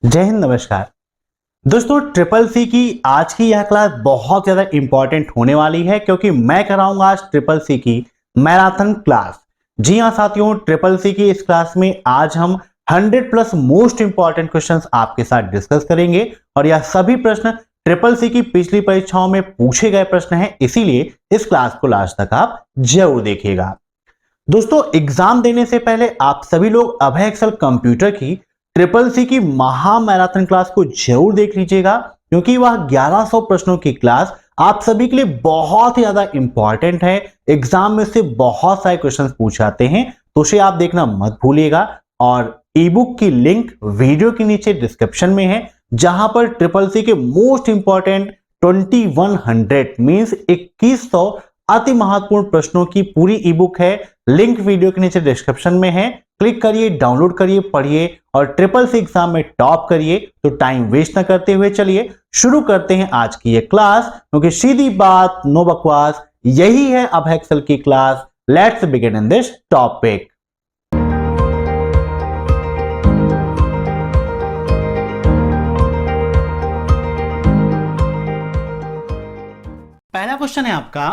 जय हिंद, नमस्कार दोस्तों। ट्रिपल सी की आज की यह क्लास बहुत ज्यादा इंपॉर्टेंट होने वाली है क्योंकि मैं कराऊंगा आज ट्रिपल सी की मैराथन क्लास। जी हाँ साथियों, ट्रिपल सी की इस क्लास में आज हम 100 प्लस मोस्ट इंपॉर्टेंट क्वेश्चंस आपके साथ डिस्कस करेंगे और यह सभी प्रश्न ट्रिपल सी की पिछली परीक्षाओं में पूछे गए प्रश्न हैं, इसीलिए इस क्लास को लास्ट तक आप जरूर देखिएगा। दोस्तों, एग्जाम देने से पहले आप सभी लोग अभय एक्सेल कंप्यूटर की ट्रिपल सी की महा मैराथन क्लास को जरूर देख लीजिएगा क्योंकि वह 1100 प्रश्नों की क्लास आप सभी के लिए बहुत ही ज्यादा इंपॉर्टेंट है। एग्जाम में से बहुत सारे क्वेश्चंस पूछ आते हैं, तो उसे आप देखना मत भूलिएगा। और ई बुक की लिंक वीडियो के नीचे डिस्क्रिप्शन में है, जहां पर ट्रिपल सी के मोस्ट इंपॉर्टेंट 2100 मींस 2100 अति महत्वपूर्ण प्रश्नों की पूरी ई बुक है। लिंक वीडियो के नीचे डिस्क्रिप्शन में है, क्लिक करिए, डाउनलोड करिए, पढ़िए और ट्रिपल सी एग्जाम में टॉप करिए। तो टाइम वेस्ट न करते हुए चलिए शुरू करते हैं आज की ये क्लास, क्योंकि सीधी बात नो बकवास, यही है अभय एक्सेल की class. Let's begin in this topic. पहला क्वेश्चन है आपका,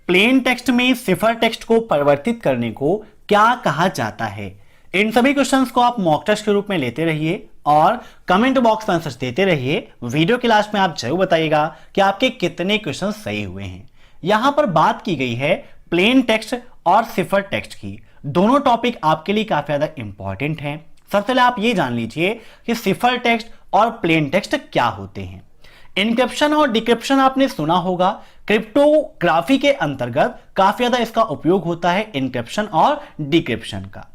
प्लेन टेक्स्ट में सिफर टेक्स्ट को परिवर्तित करने को क्या कहा जाता है। इन सभी क्वेश्चंस को आप मॉक टेस्ट के रूप में लेते रहिए और कमेंट बॉक्स में आंसर्स देते रहिए। वीडियो के लास्ट में आप जरूर बताइएगा कि आपके कितने क्वेश्चन सही हुए हैं। यहां पर बात की गई है प्लेन टेक्स्ट और सिफर टेक्स्ट की। दोनों टॉपिक आपके लिए काफी ज्यादा इंपॉर्टेंट हैं। सबसे पहले आप ये जान लीजिए कि सिफर टेक्स्ट और प्लेन टेक्स्ट क्या होते हैं। इनक्रिप्शन और डिक्रिप्शन आपने सुना होगा। क्रिप्टोग्राफी के अंतर्गत काफी ज्यादा इसका उपयोग होता है, इनक्रिप्शन और डिक्रिप्शन का।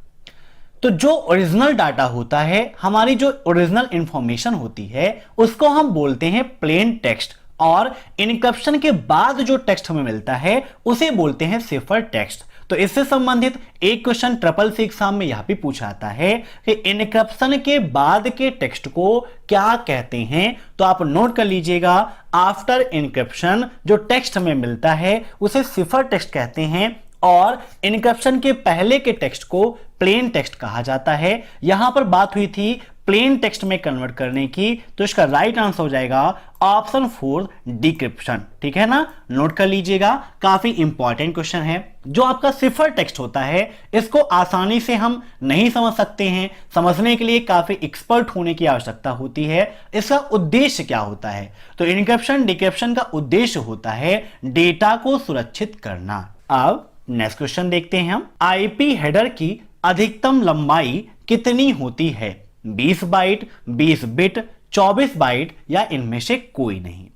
तो जो ओरिजिनल डाटा होता है, हमारी जो ओरिजिनल इंफॉर्मेशन होती है, उसको हम बोलते हैं प्लेन टेक्स्ट, और इनक्रिप्शन के बाद जो टेक्स्ट हमें मिलता है उसे बोलते हैं सिफर टेक्स्ट। तो इससे संबंधित एक क्वेश्चन ट्रिपल सी एग्जाम में यह भी पूछा आता है कि इनक्रिप्शन के बाद के टेक्स्ट को क्या कहते हैं। तो आप नोट कर लीजिएगा, आफ्टर इनक्रिप्शन जो टेक्स्ट हमें मिलता है उसे सिफर टेक्स्ट कहते हैं, और इनक्रिप्शन के पहले के टेक्स्ट को प्लेन टेक्स्ट कहा जाता है। यहां पर बात हुई थी प्लेन टेक्स्ट में कन्वर्ट करने की, तो इसका राइट आंसर हो जाएगा ऑप्शन 4 डिक्रिप्शन। ठीक है ना, नोट कर लीजिएगा, काफी इंपॉर्टेंट क्वेश्चन है। जो आपका सिफर टेक्स्ट होता है, इसको आसानी से हम नहीं समझ सकते हैं। समझने के लिए काफी एक्सपर्ट होने की आवश्यकता होती है। इसका उद्देश्य क्या होता है? तो इनक्रिप्शन डिक्रिप्शन का उद्देश्य होता है डेटा को सुरक्षित करना। अब नेक्स्ट क्वेश्चन देखते हैं हम। आईपी हेडर की अधिकतम लंबाई कितनी होती है? 20 बाइट, 20 बिट, 24 बाइट या इनमें से कोई नहीं।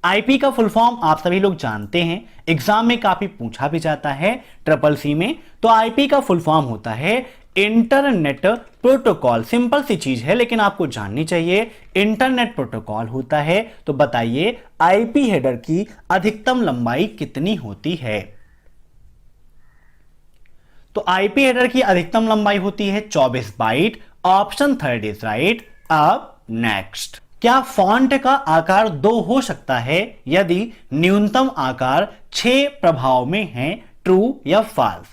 आईपी का फुल फॉर्म आप सभी लोग जानते हैं, एग्जाम में काफी पूछा भी जाता है ट्रिपल सी में। तो आईपी का फुल फॉर्म होता है इंटरनेट प्रोटोकॉल। सिंपल सी चीज है लेकिन आपको जाननी चाहिए, इंटरनेट प्रोटोकॉल होता है। तो बताइए आईपी हेडर की अधिकतम लंबाई कितनी होती है? तो आईपी हेडर की अधिकतम लंबाई होती है 24 byte. Option third is right. अब नेक्स्ट, क्या फॉन्ट का आकार 2 हो सकता है यदि न्यूनतम आकार 6 प्रभाव में है? ट्रू या फॉल्स?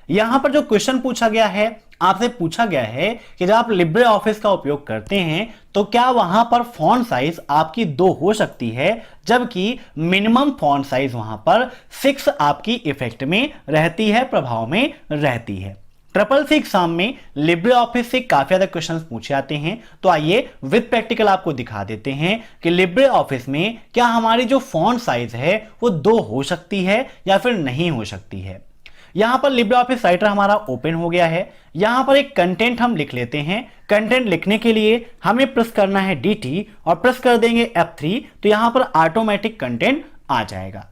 यहां पर जो क्वेश्चन पूछा गया है, आपसे पूछा गया है कि जब आप लिब्रे ऑफिस का उपयोग करते हैं तो क्या वहां पर फॉन्ट साइज आपकी 2 हो सकती है, जबकि मिनिमम फॉन्ट साइज वहां पर 6 आपकी इफेक्ट में रहती है, प्रभाव में रहती है। ट्रिपल सी एग्जाम में लिब्रे ऑफिस से काफी ज्यादा क्वेश्चंस पूछे आते हैं। तो आइए विद प्रैक्टिकल आपको दिखा देते हैं कि लिब्रे ऑफिस में क्या हमारी जो फॉन्ट साइज है वो 2 हो सकती है या फिर नहीं हो सकती है। यहां पर लिब्रे ऑफिस राइटर हमारा ओपन हो गया है। यहां पर एक कंटेंट हम लिख लेते हैं। कंटेंट लिखने के लिए हमें प्रेस करना है DT और प्रेस कर देंगे F3, तो यहां पर ऑटोमेटिक कंटेंट आ जाएगा।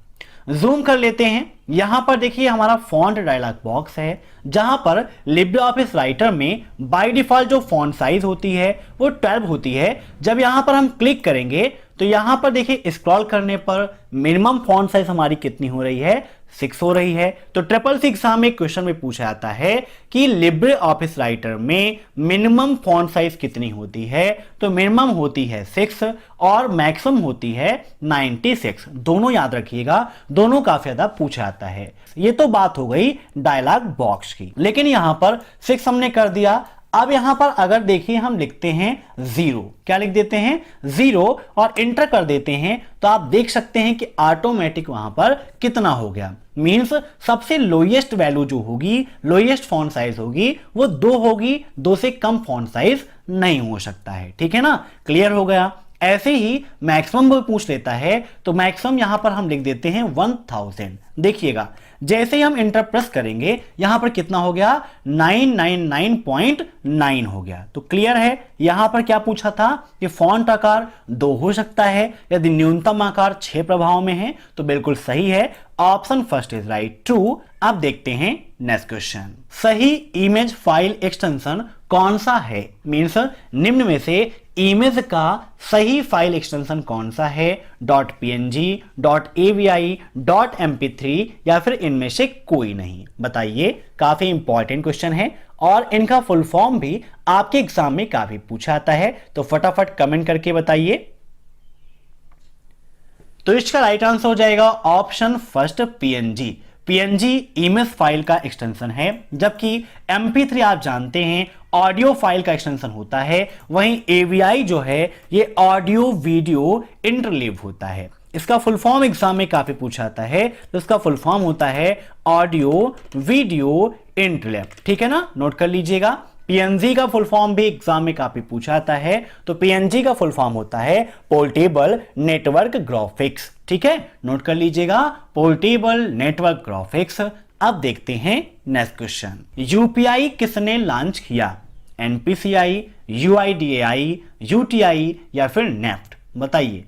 जूम कर लेते हैं। यहां पर देखिए हमारा फॉन्ट डायलॉग बॉक्स है, जहां पर लिब्रे ऑफिस राइटर में बाय डिफॉल्ट जो फॉन्ट साइज होती है वो 12 होती है। जब यहां पर हम क्लिक करेंगे तो यहां पर देखिए स्क्रॉल करने पर मिनिमम फॉन्ट साइज हमारी कितनी हो रही है? 6 हो रही है। तो ट्रिपल सी एग्जाम में क्वेश्चन में पूछा जाता है कि लिब्रे ऑफिस राइटर में मिनिमम फॉन्ट साइज कितनी होती है? तो मिनिमम होती है 6 और मैक्सिमम होती है 96। दोनों याद रखिएगा, दोनों काफी ज्यादा पूछा जाता है। ये तो बात हो गई डायलॉग बॉक्स की, लेकिन यहां पर 6 हमने कर दिया। अब यहां पर अगर देखिए हम लिखते हैं 0, क्या लिख देते हैं 0 और इंटर कर देते हैं, तो आप देख सकते हैं कि ऑटोमेटिक वहां पर कितना हो गया। मींस सबसे लोएस्ट वैल्यू जो होगी, लोएस्ट फॉन्ट साइज होगी वो 2 होगी, 2 से कम फॉन्ट साइज नहीं हो सकता है। ठीक है ना, क्लियर हो गया। ऐसे ही मैक्सिमम भी पूछ लेता है, तो मैक्सिमम यहां पर हम लिख देते हैं 1000। देखिएगा जैसे ही हम इंटर प्रेस करेंगे यहां पर कितना हो गया 999.9 हो गया। तो क्लियर है। यहां पर क्या पूछा था कि फॉन्ट आकार 2 हो सकता है यदि न्यूनतम आकार 6 प्रभाव में है, तो बिल्कुल सही है, option first is right, true. अब देखते हैं नेक्स्ट क्वेश्चन। सही इमेज फाइल एक्सटेंशन कौन सा है? मीन्स निम्न में से इमेज का सही फाइल एक्सटेंशन कौन सा है? .png, .avi, .mp3 या फिर इनमें से कोई नहीं? बताइए, काफी इंपॉर्टेंट क्वेश्चन है और इनका फुल फॉर्म भी आपके एग्जाम में काफी पूछा आता है, तो फटाफट कमेंट करके बताइए। तो इसका राइट आंसर हो जाएगा option first PNG। PNG image file का एक्सटेंशन है, जबकि MP3 आप जानते हैं ऑडियो फाइल का एक्सटेंशन होता है। वहीं AVI जो है ये ऑडियो वीडियो इंटरलीव होता है। इसका फुल फॉर्म एग्जाम में काफी पूछा जाता है, तो इसका फुल फॉर्म होता है ऑडियो वीडियो इंटरलीव। ठीक है ना, नोट कर लीजिएगा। PNG का फुल फॉर्म भी एग्जाम में काफी पूछा जाता है, तो PNG का फुल फॉर्म होता है पोर्टेबल नेटवर्क ग्राफिक्स। ठीक है, नोट कर लीजिएगा, पोर्टेबल नेटवर्क ग्राफिक्स। अब देखते हैं नेक्स्ट क्वेश्चन। यूपीआई किसने लॉन्च किया? NPCI, UIDAI, UTI या फिर नेफ्ट? बताइए।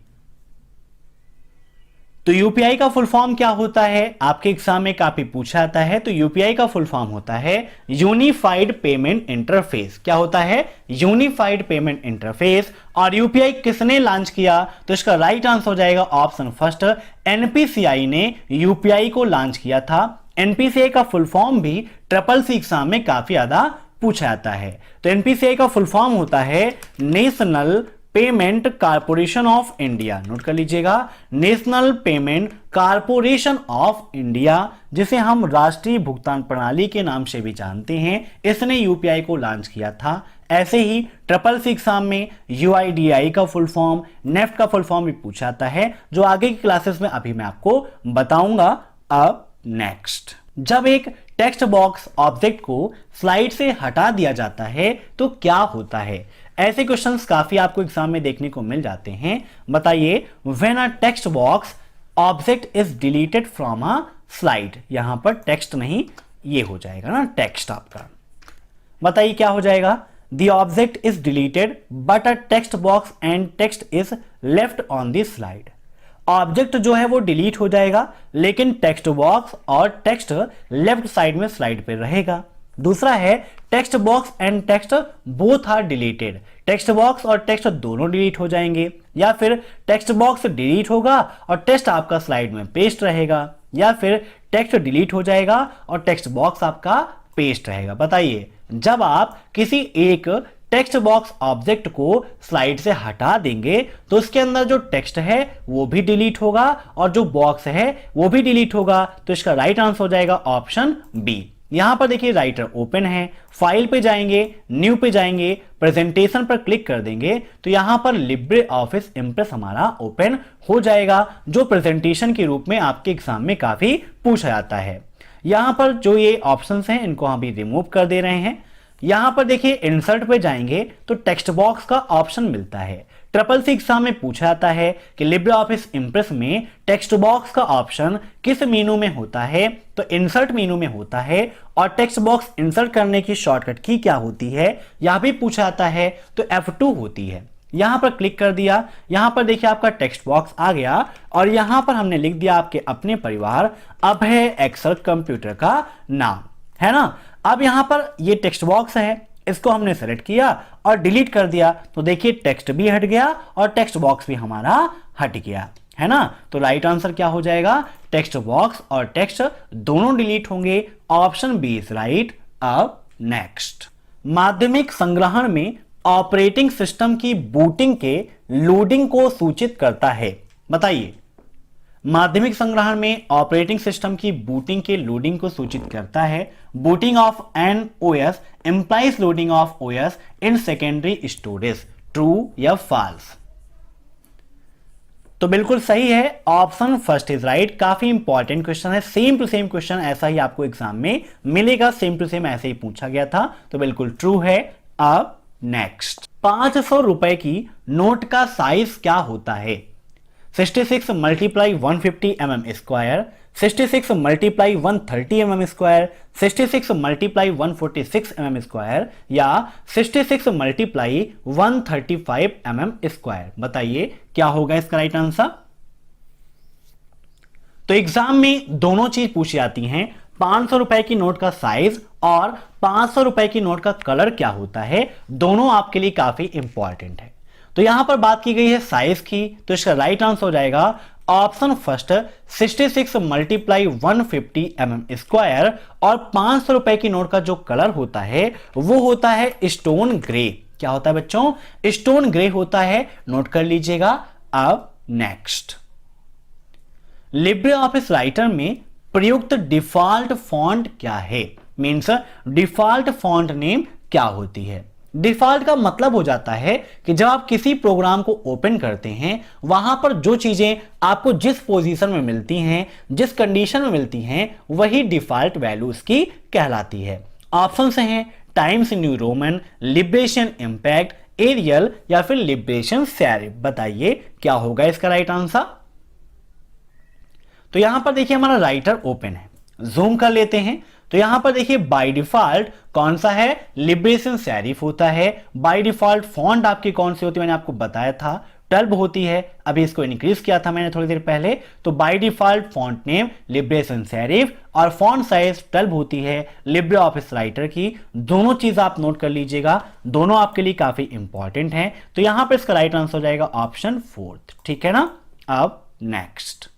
तो यूपीआई का फुल फॉर्म क्या होता है? आपके एग्जाम में काफी पूछा जाता है। तो यूपीआई का फुल फॉर्म होता है यूनिफाइड पेमेंट इंटरफेस। क्या होता है? Unified payment interface. और यूपीआई किसने लॉन्च किया? तो इसका राइट आंसर हो जाएगा ऑप्शन फर्स्ट, एनपीसीआई ने यूपीआई को लॉन्च किया था। एनपीसीआई का फुल फॉर्म भी SSC एग्जाम में काफी ज्यादा पूछा जाता है। तो एनपीसीआई का फुल फॉर्म होता है national payment corporation of India. Note कर लीजिएगा, national payment corporation of India, जिसे हम राष्ट्रीय भुगतान प्रणाली के नाम से भी जानते हैं, इसने यूपीआई को लॉन्च किया था। ऐसे ही SSC एग्जाम में UIDAI का फुल फॉर्म, नेफ्ट का फुल फॉर्म भी पूछा जाता है, जो आगे की क्लासेस में अभी मैं आपको बताऊंगा। अब नेक्स्ट, जब एक टेक्स्ट बॉक्स ऑब्जेक्ट को स्लाइड से हटा दिया जाता है तो क्या होता है? ऐसे क्वेश्चंस काफी आपको एग्जाम में देखने को मिल जाते हैं। बताइए, when a text box object is deleted from a slide. यहां पर टेक्स्ट नहीं, ये हो जाएगा ना टेक्स्ट आपका। बताइए क्या हो जाएगा? The object is deleted but a text box and text is left on the slide. Object जो है वो डिलीट हो जाएगा, लेकिन टेक्स्ट बॉक्स और टेक्स्ट लेफ्ट साइड में स्लाइड पे रहेगा। दूसरा है text box and text both are deleted. Text box और टेक्स्ट दोनों डिलीट हो जाएंगे, या फिर टेक्स्ट बॉक्स डिलीट होगा और टेक्स्ट आपका स्लाइड में पेस्ट रहेगा, या फिर टेक्स्ट डिलीट हो जाएगा और टेक्स्ट बॉक्स आपका पेस्ट रहेगा। बताइए, जब आप किसी एक टेक्स्ट बॉक्स ऑब्जेक्ट को स्लाइड से हटा देंगे तो उसके अंदर जो टेक्स्ट है वो भी डिलीट होगा और जो बॉक्स है वो भी डिलीट होगा। तो इसका राइट आंसर हो जाएगा ऑप्शन बी। यहां पर देखिए राइटर ओपन है, फाइल पे जाएंगे, न्यू पे जाएंगे, प्रेजेंटेशन पर क्लिक कर देंगे तो यहां पर लिब्रे ऑफिस इंप्रेस हमारा ओपन हो जाएगा, जो प्रेजेंटेशन के रूप में आपके एग्जाम में काफी पूछा जाता है। यहां पर जो ये ऑप्शंस हैं इनको हम भी रिमूव कर दे रहे हैं। यहां पर देखिए इंसर्ट पे जाएंगे तो टेक्स्ट बॉक्स का ऑप्शन मिलता है। SSC एग्जाम में पूछा जाता है कि लिब्रे ऑफिस इंप्रेस में टेक्स्ट बॉक्स का ऑप्शन किस मेनू में होता है? तो इंसर्ट मेनू में होता है। और टेक्स्ट बॉक्स इंसर्ट करने की शॉर्टकट की क्या होती है यह भी पूछा जाता है, तो F2 होती है। यहां पर क्लिक कर दिया, यहां पर देखिए आपका टेक्स्ट बॉक्स आ गया और यहां पर हमने लिख दिया आपके अपने परिवार अभय एक्सेल कंप्यूटर का नाम, है ना। अब यहां पर ये टेक्स्ट बॉक्स है, इसको हमने सेलेक्ट किया और डिलीट कर दिया, तो देखिए टेक्स्ट भी हट गया और टेक्स्ट बॉक्स भी हमारा हट गया, है ना। तो राइट आंसर क्या हो जाएगा? टेक्स्ट बॉक्स और टेक्स्ट दोनों डिलीट होंगे, ऑप्शन बी इज राइट। अब नेक्स्ट, माध्यमिक संग्रहण में ऑपरेटिंग सिस्टम की बूटिंग के लोडिंग को सूचित करता है। बताइए, माध्यमिक संग्रहण में ऑपरेटिंग सिस्टम की बूटिंग के लोडिंग को सूचित करता है। Booting of an OS implies loading of OS in secondary storage, true या फॉल्स? तो बिल्कुल सही है, ऑप्शन फर्स्ट इज राइट। काफी इंपॉर्टेंट क्वेश्चन है, सेम टू सेम क्वेश्चन ऐसा ही आपको एग्जाम में मिलेगा, सेम टू सेम ऐसे ही पूछा गया था, तो बिल्कुल ट्रू है। अब नेक्स्ट, 500 रुपए की नोट का साइज क्या होता है? 66 multiply 150 mm square, 66 multiply 130 mm square, 66 multiply 146 mm square या 66 मल्टीप्लाई 135 mm स्क्वायर? बताइए क्या होगा इसका राइट आंसर? तो एग्जाम में दोनों चीज पूछी जाती हैं, 500 रुपए की नोट का साइज और 500 रुपए की नोट का कलर क्या होता है, दोनों आपके लिए काफी इंपॉर्टेंट है। तो यहां पर बात की गई है साइज की, तो इसका राइट आंसर हो जाएगा option first 66 multiply 150 mm square. और 500 रुपए की नोट का जो कलर होता है वो होता है स्टोन ग्रे। क्या होता है बच्चों? स्टोन ग्रे होता है, नोट कर लीजिएगा। अब नेक्स्ट, लिब्रे ऑफिस राइटर में प्रयुक्त डिफॉल्ट फॉन्ट क्या है? मींस डिफॉल्ट फॉन्ट नेम क्या होती है? डिफॉल्ट का मतलब हो जाता है कि जब आप किसी प्रोग्राम को ओपन करते हैं वहां पर जो चीजें आपको जिस पोजीशन में मिलती हैं, जिस कंडीशन में मिलती हैं, वही डिफॉल्ट वैल्यूज की कहलाती है। ऑप्शन से हैं Times New Roman, Liberation Impact, Arial या फिर लिबरेशन सेरिफ। बताइए क्या होगा इसका राइट आंसर? तो यहां पर देखिए हमारा राइटर ओपन है, जूम कर लेते हैं। तो यहां पर देखिए बाय डिफॉल्ट कौन सा है? लिबरेशन सेरिफ होता है। बाय डिफॉल्ट फॉन्ट आपकी कौन सी होती है? मैंने आपको बताया था 12 होती है, अभी इसको इंक्रीज किया था मैंने थोड़ी देर पहले। तो by default font name liberation serif और फॉन्ट साइज 12 होती है लिब्रे ऑफिस राइटर की। दोनों चीज आप नोट कर लीजिएगा, दोनों आपके लिए काफी इंपॉर्टेंट हैं। तो यहां पर इसका राइट आंसर हो जाएगा ऑप्शन फोर्थ, ठीक है ना? अब next,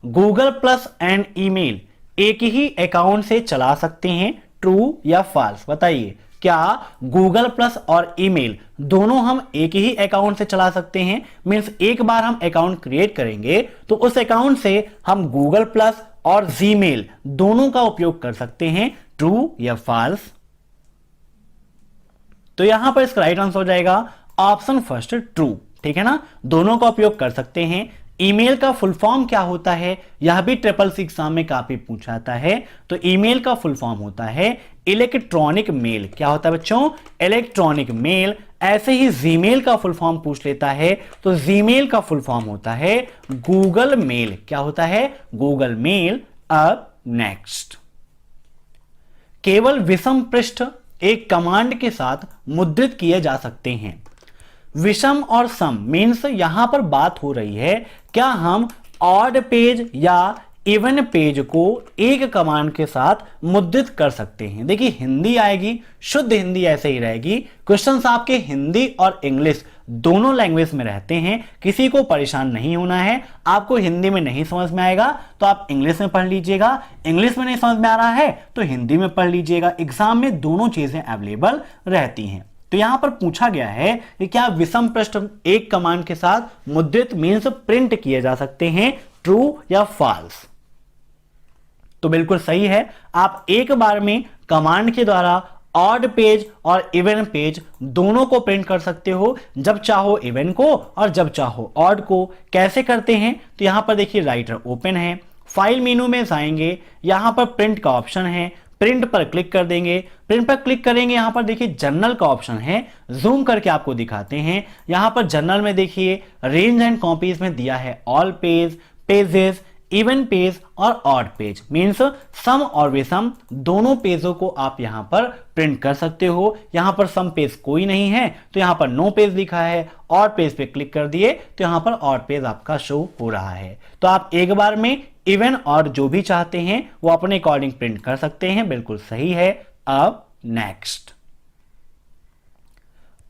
Google plus and email एक ही अकाउंट से चला सकते हैं, ट्रू या फॉल्स? बताइए क्या गूगल प्लस और ईमेल दोनों हम एक ही अकाउंट से चला सकते हैं? मींस एक बार हम अकाउंट क्रिएट करेंगे तो उस अकाउंट से हम गूगल प्लस और जीमेल दोनों का उपयोग कर सकते हैं, ट्रू या फॉल्स? तो यहां पर इसका राइट आंसर हो जाएगा ऑप्शन फर्स्ट, ट्रू, ठीक है ना? दोनों का उपयोग कर सकते हैं। ईमेल का फुल फॉर्म क्या होता है? यह भी ट्रिपल एग्जाम में काफी पूछा जाता है। तो ईमेल का फुल फॉर्म होता है इलेक्ट्रॉनिक मेल। क्या होता है बच्चों? Electronic mail. ऐसे ही जीमेल का फुल फॉर्म पूछ लेता है, तो जीमेल का फुल फॉर्म होता है गूगल मेल। क्या होता है? Google mail. अब नेक्स्ट, केवल विषम पृष्ठ एक कमांड के साथ मुद्रित किए जा सकते हैं। विषम और सम मीन्स यहां पर बात हो रही है क्या हम ऑड पेज या इवन पेज को एक कमांड के साथ मुद्रित कर सकते हैं? देखिए हिंदी आएगी, शुद्ध हिंदी ऐसे ही रहेगी। क्वेश्चंस आपके हिंदी और इंग्लिश दोनों लैंग्वेज में रहते हैं, किसी को परेशान नहीं होना है। आपको हिंदी में नहीं समझ में आएगा तो आप इंग्लिश में पढ़ लीजिएगा, इंग्लिश में नहीं समझ में आ रहा है तो हिंदी में पढ़ लीजिएगा। एग्जाम में दोनों चीजें अवेलेबल रहती हैं। तो यहां पर पूछा गया है कि क्या विषम पृष्ठ एक कमांड के साथ मुद्रित मीन्स प्रिंट किए जा सकते हैं, ट्रू या फॉल्स? तो बिल्कुल सही है, आप एक बार में कमांड के द्वारा ऑड पेज और इवन पेज दोनों को प्रिंट कर सकते हो, जब चाहो इवन को और जब चाहो ऑड को। कैसे करते हैं? तो यहां पर देखिए राइटर ओपन है, फाइल मेनू में जाएंगे, यहां पर प्रिंट का ऑप्शन है, प्रिंट पर क्लिक कर देंगे। प्रिंट पर क्लिक करेंगे, यहां पर देखिए जर्नल का ऑप्शन है, जूम करके आपको दिखाते हैं। यहां पर जर्नल में देखिए रेंज एंड कॉपीज में दिया है all page, pages, even page और ऑड पेज। मींस सम और विषम दोनों पेजों को आप यहां पर प्रिंट कर सकते हो। यहां पर सम पेज कोई नहीं है तो यहां पर नो पेज लिखा है, ऑड पेज पे क्लिक कर दिए तो यहां पर ऑड पेज आपका शो हो रहा है। तो आप एक बार में इवन और जो भी चाहते हैं वो अपने अकॉर्डिंग प्रिंट कर सकते हैं, बिल्कुल सही है। अब नेक्स्ट,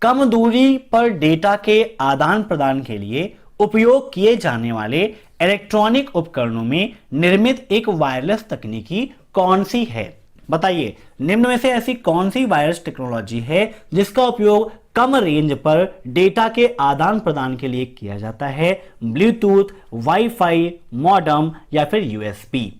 कम दूरी पर डेटा के आदान प्रदान के लिए उपयोग किए जाने वाले इलेक्ट्रॉनिक उपकरणों में निर्मित एक वायरलेस तकनीकी कौन सी है? बताइए निम्न में से ऐसी कौन सी वायरलेस टेक्नोलॉजी है जिसका उपयोग कम रेंज पर डेटा के आदान प्रदान के लिए किया जाता है? ब्लूटूथ, वाईफाई, मॉडेम या फिर यूएसबी।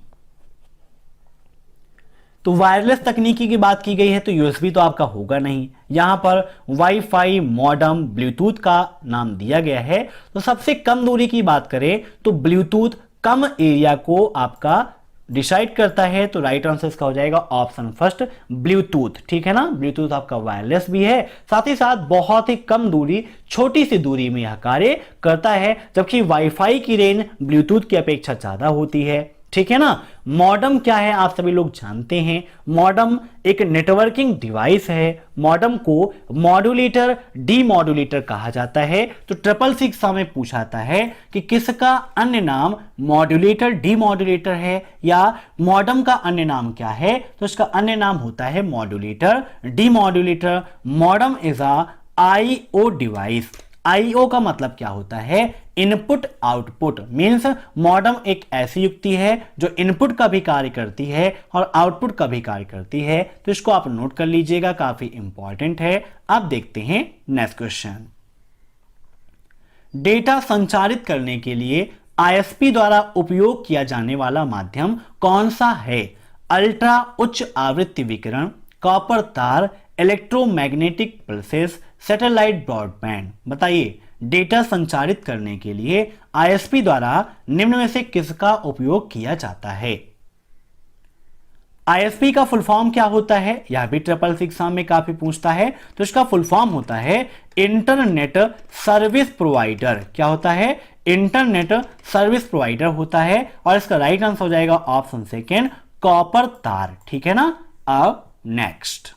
तो वायरलेस तकनीकी की बात की गई है तो यूएसबी तो आपका होगा नहीं, यहां पर वाईफाई, मॉडेम, ब्लूटूथ का नाम दिया गया है। तो सबसे कम दूरी की बात करें तो ब्लूटूथ कम एरिया को आपका डिसाइड करता है। तो राइट आंसर इसका हो जाएगा ऑप्शन फर्स्ट, ब्लूटूथ। ठीक है ना, ब्लूटूथ आपका वायरलेस भी है, साथ ही साथ बहुत ही कम दूरी, छोटी सी दूरी में यह कार्य करता है, जबकि वाईफाई की रेंज ब्लूटूथ की अपेक्षा ज्यादा होती है। ठीक है ना। मॉडेम क्या है आप सभी लोग जानते हैं, मॉडेम एक नेटवर्किंग डिवाइस है। मॉडेम को मॉड्यूलेटर, डीमॉड्यूलेटर कहा जाता है। तो 666 में पूछाता है कि किसका अन्य नाम मॉड्यूलेटर, डीमॉड्यूलेटर है, या मॉडेम का अन्य नाम क्या है? तो इसका अन्य नाम होता है modulator, demodulator. Modem is a IO device. IO का मतलब क्या होता है? Input output. मींस मॉडेम एक ऐसी युक्ति है जो इनपुट का भी कार्य करती है और आउटपुट का भी कार्य करती है। तो इसको आप नोट कर लीजिएगा, काफी इंपॉर्टेंट है। अब देखते हैं नेक्स्ट क्वेश्चन। डेटा संचारित करने के लिए आईएसपी द्वारा उपयोग किया जाने वाला माध्यम कौन सा है? अल्ट्रा उच्च आवृत्ति विकिरण, कॉपर तार, इलेक्ट्रोमैग्नेटिक पल्सेस, सैटेलाइट ब्रॉडबैंड। बताइए डेटा संचारित करने के लिए आईएसपी द्वारा निम्न में से किसका उपयोग किया जाता है? आईएसपी का फुल फॉर्म क्या होता है? यह भी 666 एग्जाम में काफी पूछता है। तो इसका फुल फॉर्म होता है इंटरनेट सर्विस प्रोवाइडर। क्या होता है? इंटरनेट सर्विस प्रोवाइडर होता है। और इसका राइट आंसर हो जाएगा ऑप्शन सेकेंड, कॉपर तार। ठीक है ना। अब नेक्स्ट,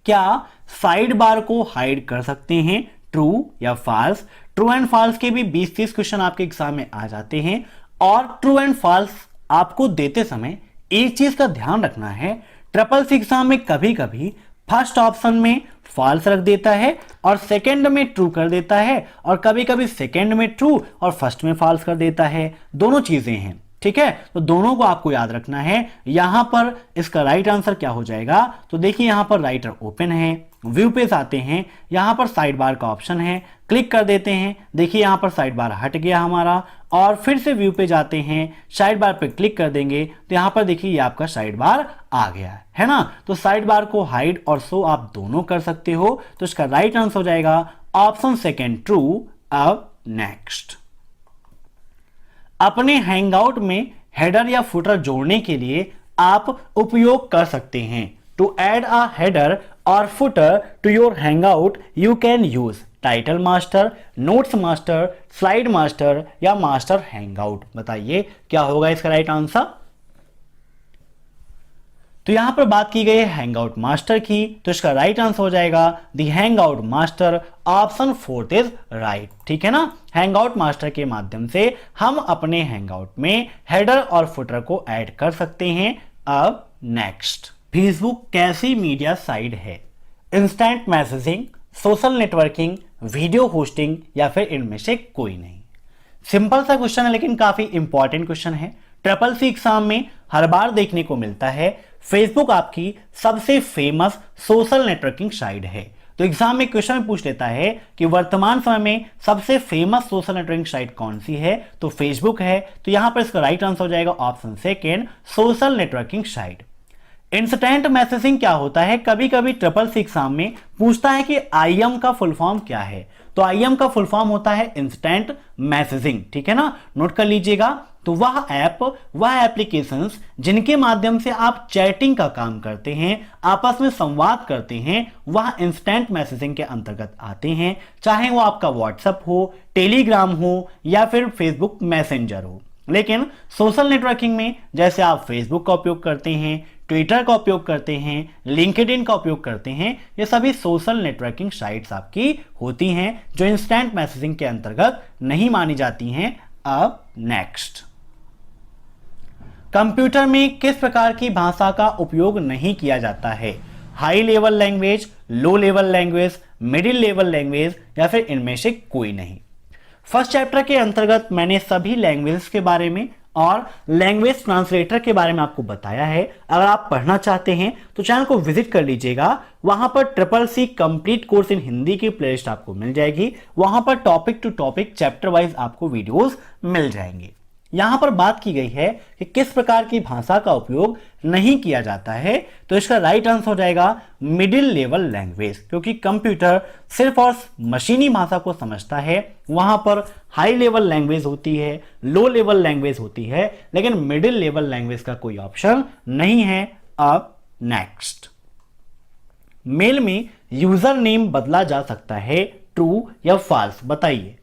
क्या साइड बार को हाइड कर सकते हैं? ट्रू या फॉल्स? ट्रू एंड फॉल्स के भी 20-30 क्वेश्चन आपके एग्जाम में आ जाते हैं। और ट्रू एंड फॉल्स आपको देते समय एक चीज का ध्यान रखना है, 666 एग्जाम में कभी कभी फर्स्ट ऑप्शन में फॉल्स रख देता है और सेकंड में ट्रू कर देता है, और कभी कभी सेकंड में ट्रू और फर्स्ट में फॉल्स कर देता है। दोनों चीजें हैं। ठीक है, तो दोनों को आपको याद रखना है। यहां पर इसका राइट आंसर क्या हो जाएगा? तो देखिए यहां पर राइटर ओपन है, व्यू पे आते हैं, यहां पर साइड बार का ऑप्शन है, क्लिक कर देते हैं। देखिए यहां पर साइड बार हट गया हमारा, और फिर से व्यू पे जाते हैं, साइड बार पे क्लिक कर देंगे तो यहां पर देखिए ये आपका साइड बार आ गया है ना। तो साइड बार को हाइड और शो आप दोनों कर सकते हो। तो इसका राइट आंसर हो जाएगा ऑप्शन सेकेंड, ट्रू। अब नेक्स्ट, अपने हैंगआउट में हेडर या फुटर जोड़ने के लिए आप उपयोग कर सकते हैं। टू ऐड अ हेडर और footer to your hangout you can use title master, notes master, slide master या मास्टर हैंगआउट। बताइए क्या होगा इसका राइट आंसर? तो यहां पर बात की गई है हैंगआउट मास्टर की, तो इसका राइट आंसर हो जाएगा the hangout master. Option fourth is right. ठीक है ना। हैंगआउट मास्टर के माध्यम से हम अपने हैंगआउट में हेडर और फुटर को ऐड कर सकते हैं। अब नेक्स्ट, फेसबुक कैसी मीडिया साइट है? Instant messaging, social networking, video hosting या फिर इनमें से कोई नहीं। सिंपल सा क्वेश्चन है लेकिन काफी इंपॉर्टेंट क्वेश्चन है। 666 एग्जाम में हर बार देखने को मिलता है। फेसबुक आपकी सबसे फेमस सोशल नेटवर्किंग साइट है। तो एग्जाम में क्वेश्चन पूछ लेता है कि वर्तमान समय में सबसे फेमस सोशल नेटवर्किंग साइट कौन सी है? तो फेसबुक है। तो यहां पर इसका राइट आंसर हो जाएगा option second, social networking site. Instant messaging क्या होता है? कभी कभी 666 एग्जाम में पूछता है कि आईएम का फुल फॉर्म क्या है? तो आईएम का फुल फॉर्म होता है इंस्टेंट मैसेजिंग। ठीक है ना, नोट कर लीजिएगा। तो वह ऐप, वह एप्लीकेशंस जिनके माध्यम से आप चैटिंग का काम करते हैं, आपस में संवाद करते हैं, वह इंस्टेंट मैसेजिंग के अंतर्गत आते हैं। चाहे वो आपका व्हाट्सएप हो, टेलीग्राम हो या फिर फेसबुक मैसेंजर हो। लेकिन सोशल नेटवर्किंग में जैसे आप फेसबुक का उपयोग करते हैं, ट्विटर का उपयोग करते हैं, लिंक्डइन का उपयोग करते हैं, ये सभी सोशल नेटवर्किंग साइट्स आपकी होती हैं जो इंस्टेंट मैसेजिंग के अंतर्गत नहीं मानी जाती हैं। अब नेक्स्ट, कंप्यूटर में किस प्रकार की भाषा का उपयोग नहीं किया जाता है? High level language, low level language, middle level language या फिर इनमें से कोई नहीं। फर्स्ट चैप्टर के अंतर्गत मैंने सभी लैंग्वेजेस के बारे में और लैंग्वेज ट्रांसलेटर के बारे में आपको बताया है। अगर आप पढ़ना चाहते हैं तो चैनल को विजिट कर लीजिएगा, वहां पर CCC complete course in Hindi की प्लेलिस्ट आपको मिल जाएगी। वहां पर topic to topic chapter wise आपको वीडियोस मिल जाएंगे। यहां पर बात की गई है कि किस प्रकार की भाषा का उपयोग नहीं किया जाता है, तो इसका राइट आंसर हो जाएगा मिडिल लेवल लैंग्वेज, क्योंकि कंप्यूटर सिर्फ और मशीनी भाषा को समझता है। वहां पर हाई लेवल लैंग्वेज होती है, लो लेवल लैंग्वेज होती है, लेकिन मिडिल लेवल लैंग्वेज का कोई ऑप्शन नहीं है। अब नेक्स्ट, मेल में यूजर नेम बदला जा सकता है, ट्रू या फॉल्स, बताइए।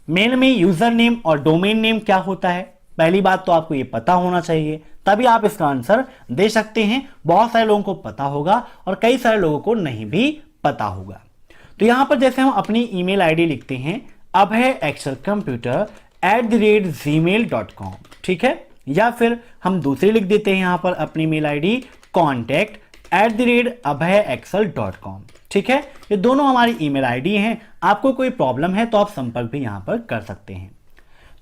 मेल में यूजर नेम और डोमेन नेम क्या होता है? पहली बात तो आपको ये पता होना चाहिए, तभी आप इसका आंसर दे सकते हैं। बहुत सारे लोगों को पता होगा और कई सारे लोगों को नहीं भी पता होगा। तो यहां पर जैसे हम अपनी ईमेल आईडी लिखते हैं abhayexcelcomputer@gmail.com, ठीक है, या फिर हम दूसरी लिख देते हैं यहां पर अपनी मेल आईडी contact@abhayexcel.com, ठीक है। ये दोनों हमारी ईमेल आईडी हैं। आपको कोई प्रॉब्लम है तो आप संपर्क भी यहां पर कर सकते हैं।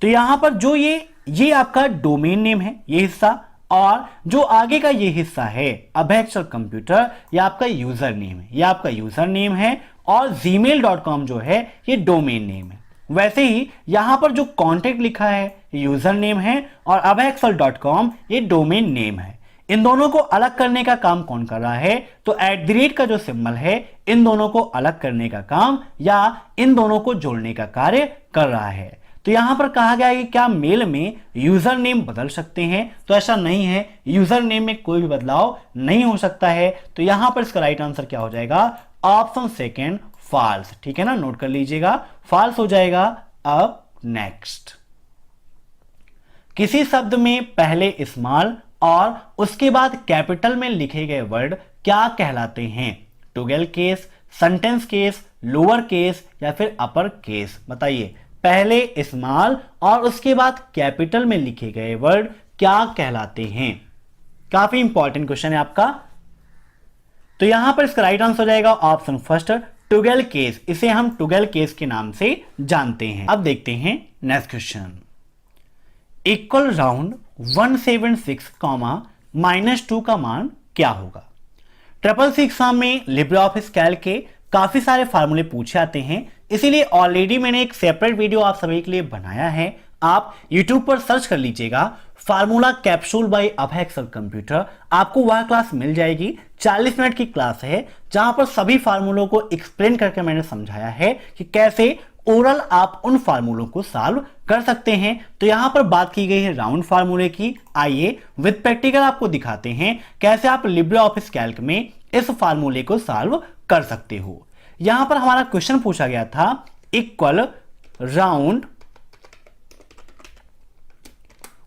तो यहां पर जो ये आपका डोमेन नेम है, ये हिस्सा, और जो आगे का ये हिस्सा है अभय एक्सेल कंप्यूटर, ये आपका यूजर नेम है, ये आपका यूजर नेम है, और gmail.com जो है ये डोमेन नेम है। वैसे ही यहां पर जो कॉन्टेक्ट लिखा है यूजर नेम है, और abhayexcel.com ये डोमेन नेम है। इन दोनों को अलग करने का काम कौन कर रहा है? तो @ का जो सिंबल है इन दोनों को अलग करने का काम या इन दोनों को जोड़ने का कार्य कर रहा है। तो यहां पर कहा गया है कि क्या मेल में यूजर नेम बदल सकते हैं? तो ऐसा नहीं है, यूजर नेम में कोई भी बदलाव नहीं हो सकता है। तो यहां पर इसका राइट आंसर क्या हो जाएगा? ऑप्शन सेकेंड, फॉल्स, ठीक है ना, नोट कर लीजिएगा, फॉल्स हो जाएगा। अब नेक्स्ट, किसी शब्द में पहले स्मॉल और उसके बाद कैपिटल में लिखे गए वर्ड क्या कहलाते हैं? Toggle case, sentence case, lower case या फिर अपर केस, बताइए। पहले स्मॉल और उसके बाद कैपिटल में लिखे गए वर्ड क्या कहलाते हैं? काफी इंपॉर्टेंट क्वेश्चन है आपका। तो यहां पर इसका राइट आंसर हो जाएगा ऑप्शन फर्स्ट, टुगेल केस। इसे हम टुगेल केस के नाम से जानते हैं। अब देखते हैं नेक्स्ट क्वेश्चन। इक्वल राउंड 176, -2 का मान क्या होगा? 666 एग्जाम में लिब्रे ऑफिस कैल्क के काफी सारे फार्मूले पूछे आते हैं, इसीलिए ऑलरेडी मैंने एक सेपरेट वीडियो आप सभी के लिए बनाया है। आप YouTube पर सर्च कर लीजिएगा फार्मूला कैप्सूल बाय अभय एक्सेल कंप्यूटर, आपको वह क्लास मिल जाएगी। 40 मिनट की क्लास है जहां पर सभी फार्मूलों को एक्सप्लेन करके मैंने समझाया है कि कैसे ओरल आप उन फार्मूलों को सॉल्व कर सकते हैं। तो यहां पर बात की गई है राउंड फार्मूले की। आइए विद प्रैक्टिकल आपको दिखाते हैं कैसे आप लिब्रे ऑफिस कैल्क में इस फार्मूले को सॉल्व कर सकते हो। यहां पर हमारा क्वेश्चन पूछा गया था, इक्वल राउंड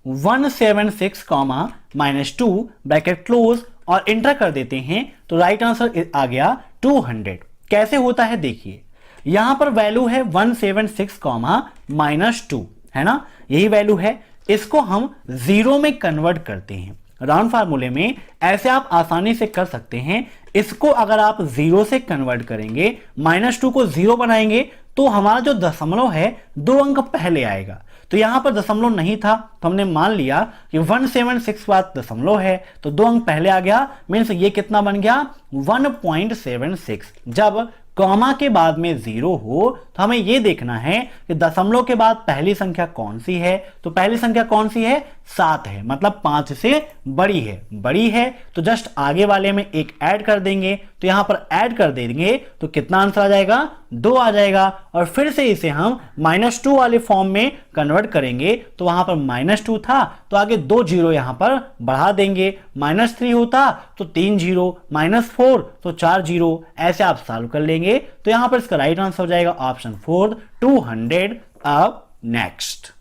176, -2 ब्रैकेट क्लोज और इंटर कर देते हैं, तो राइट आंसर आ गया 200। कैसे होता है देखिए, यहां पर वैल्यू है 176, -2, है ना, यही वैल्यू है। इसको हम जीरो में कन्वर्ट करते हैं। राउंड फार्मूले में ऐसे आप आसानी से कर सकते हैं। इसको अगर आप जीरो से कन्वर्ट करेंगे, -2 को जीरो बनाएंगे, तो हमारा जो दशमलव है 2 अंक पहले आएगा। तो यहां पर दशमलव नहीं था तो हमने मान लिया कि 176 बात दशमलव है, तो 2 अंक पहले आ गया, मीन्स ये कितना बन गया 1.76। जब कॉमा के बाद में जीरो हो तो हमें यह देखना है कि दशमलव के बाद पहली संख्या कौन सी है। तो पहली संख्या कौन सी है? 7 है, मतलब 5 से बड़ी है तो जस्ट आगे वाले में एक ऐड कर देंगे। तो यहां पर ऐड कर देंगे तो कितना आंसर आ जाएगा? 2 आ जाएगा। और फिर से इसे हम -2 वाले फॉर्म में कन्वर्ट करेंगे, तो वहां पर -2 था तो आगे 2 जीरो यहां पर बढ़ा देंगे। -3 होता तो 3 जीरो, -4 तो 4 जीरो, ऐसे आप सॉल्व कर लेंगे। तो यहां पर इसका राइट आंसर हो जाएगा ऑप्शन 4, 200। अब नेक्स्ट,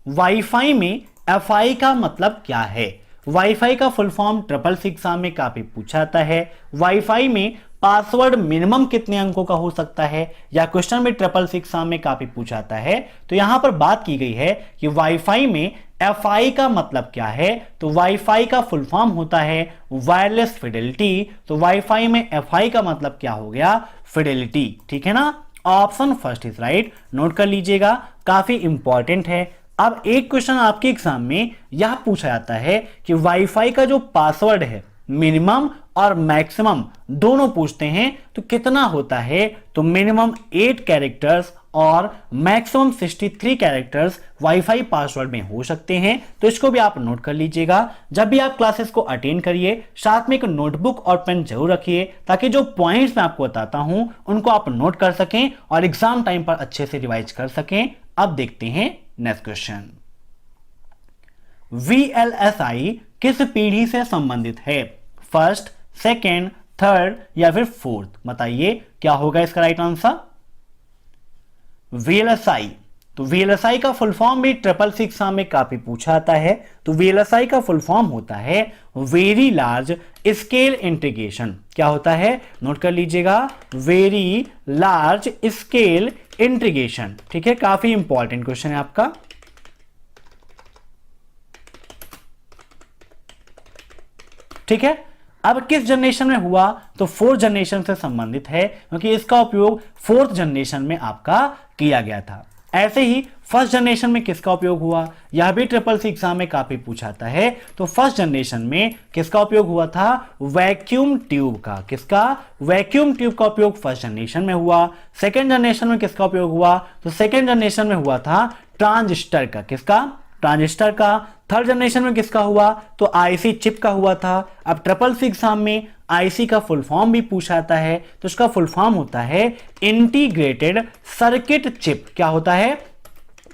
वाईफाई में FI का मतलब क्या है? वाईफाई का फुल फॉर्म 666 एग्जाम में काफी पूछा जाता है। वाईफाई में पासवर्ड मिनिमम कितने अंकों का हो सकता है, या क्वेश्चन में 666 एग्जाम में काफी पूछा जाता है। तो यहां पर बात की गई है कि वाईफाई में FI का मतलब क्या है। तो वाईफाई का फुल फॉर्म होता है वायरलेस फिडेलिटी। तो वाईफाई में FI का मतलब क्या हो गया? फिडेलिटी, ठीक है ना। Option first is right, note कर लीजिएगा, काफी इंपॉर्टेंट है। अब एक क्वेश्चन आपके एग्जाम में यह पूछा जाता है कि वाईफाई का जो पासवर्ड है मिनिमम और मैक्सिमम दोनों पूछते हैं, तो कितना होता है? तो मिनिमम 8 कैरेक्टर्स और मैक्सिमम 63 कैरेक्टर्स वाईफाई पासवर्ड में हो सकते हैं। तो इसको भी आप नोट कर लीजिएगा। जब भी आप क्लासेस को अटेंड करिए, साथ में एक नोटबुक और पेन जरूर रखिए, ताकि जो पॉइंट्स मैं आपको बताता हूं उनको आप नोट कर सकें और एग्जाम टाइम पर अच्छे से रिवाइज कर सकें। अब देखते हैं नेक्स्ट क्वेश्चन। VLSI किस पीढ़ी से संबंधित है? फर्स्ट, सेकेंड, थर्ड या फिर फोर्थ? बताइए क्या होगा इसका राइट आंसर। VLSI, तो VLSI का फुल फॉर्म भी 666 एग्जाम में काफी पूछा आता है। तो VLSI का फुल फॉर्म होता है वेरी लार्ज स्केल इंटीग्रेशन। क्या होता है? नोट कर लीजिएगा, वेरी लार्ज स्केल इंटीग्रेशन। ठीक है, काफी इंपॉर्टेंट क्वेश्चन है आपका। ठीक है, अब किस जनरेशन में हुआ? तो 4th जनरेशन से संबंधित है, क्योंकि इसका उपयोग 4th जनरेशन में आपका किया गया था। ऐसे ही फर्स्ट जनरेशन में किसका उपयोग हुआ? यह भी 666 एग्जाम में काफी पूछाता है। तो फर्स्ट जनरेशन में किसका उपयोग हुआ था? वैक्यूम ट्यूब का। किसका? वैक्यूम ट्यूब का उपयोग फर्स्ट जनरेशन में हुआ। सेकेंड जनरेशन में किसका उपयोग हुआ? तो सेकेंड जनरेशन में हुआ था ट्रांजिस्टर का। किसका? ट्रांजिस्टर का। थर्ड जनरेशन में किसका हुआ? तो आईसी चिप का हुआ था। अब 666 एग्जाम में आईसी का फुल फॉर्म भी पूछा जाता है, तो इसका फुल फॉर्म होता है इंटीग्रेटेड सर्किट चिप। क्या होता है?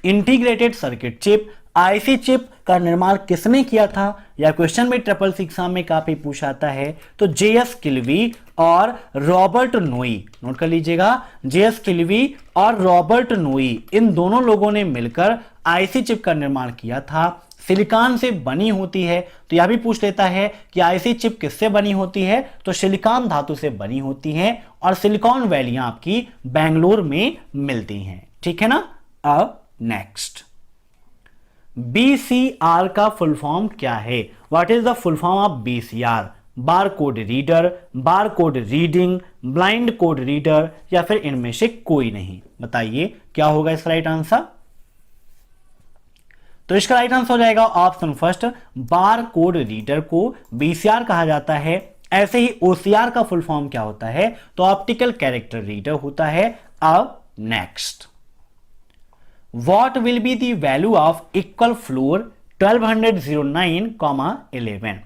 Integrated circuit chip. IC chip का निर्माण किसने किया था? यह क्वेश्चन भी 666 एग्जाम में काफी पूछा आता है। तो जेएस किल्वी और रॉबर्ट नोई। नोट कर लीजिएगा, जेएस किल्वी और रॉबर्ट नोई, इन दोनों लोगों ने मिलकर आईसी चिप का निर्माण किया था। सिलिकॉन से बनी होती है। तो यह भी पूछ लेता है कि आईसी चिप किससे बनी होती है? तो सिलिकॉन धातु से बनी होती है और सिलिकॉन वैलियां आपकी बेंगलोर में मिलती हैं। ठीक है ना। अब नेक्स्ट, बीसीआर का फुल फॉर्म क्या है? What is the full form of BCR? Bar code reader, bar code reading, blind code reader या फिर इनमें से कोई नहीं? बताइए क्या होगा इसका राइट आंसर। तो इसका राइट आंसर हो जाएगा ऑप्शन फर्स्ट, बार कोड रीडर को बीसीआर कहा जाता है। ऐसे ही ओसीआर का फुल फॉर्म क्या होता है? तो ऑप्टिकल कैरेक्टर रीडर होता है। अब next, what will be the value of equal floor 1209,11?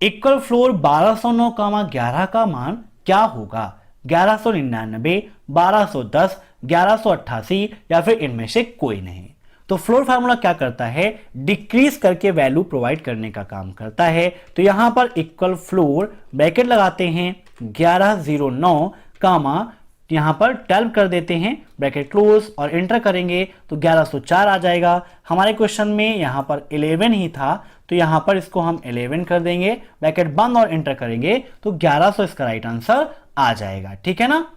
Equal floor 1209,11 का मान क्या होगा? 1199, 1210, 1188 या फिर इनमें से कोई नहीं? तो फ्लोर फार्मूला क्या करता है? डिक्रीज करके वैल्यू प्रोवाइड करने का काम करता है। तो यहां पर इक्वल फ्लोर ब्रैकेट लगाते हैं 1109 कामा, यहां पर 12 कर देते हैं, ब्रैकेट क्लोज और एंटर करेंगे तो 1104 आ जाएगा। हमारे क्वेश्चन में यहां पर 11 ही था, तो यहां पर इसको हम 11 कर देंगे, ब्रैकेट बंद और एंटर करेंगे तो 1100 इसका राइट आंसर आ जाएगा। ठीक है ना।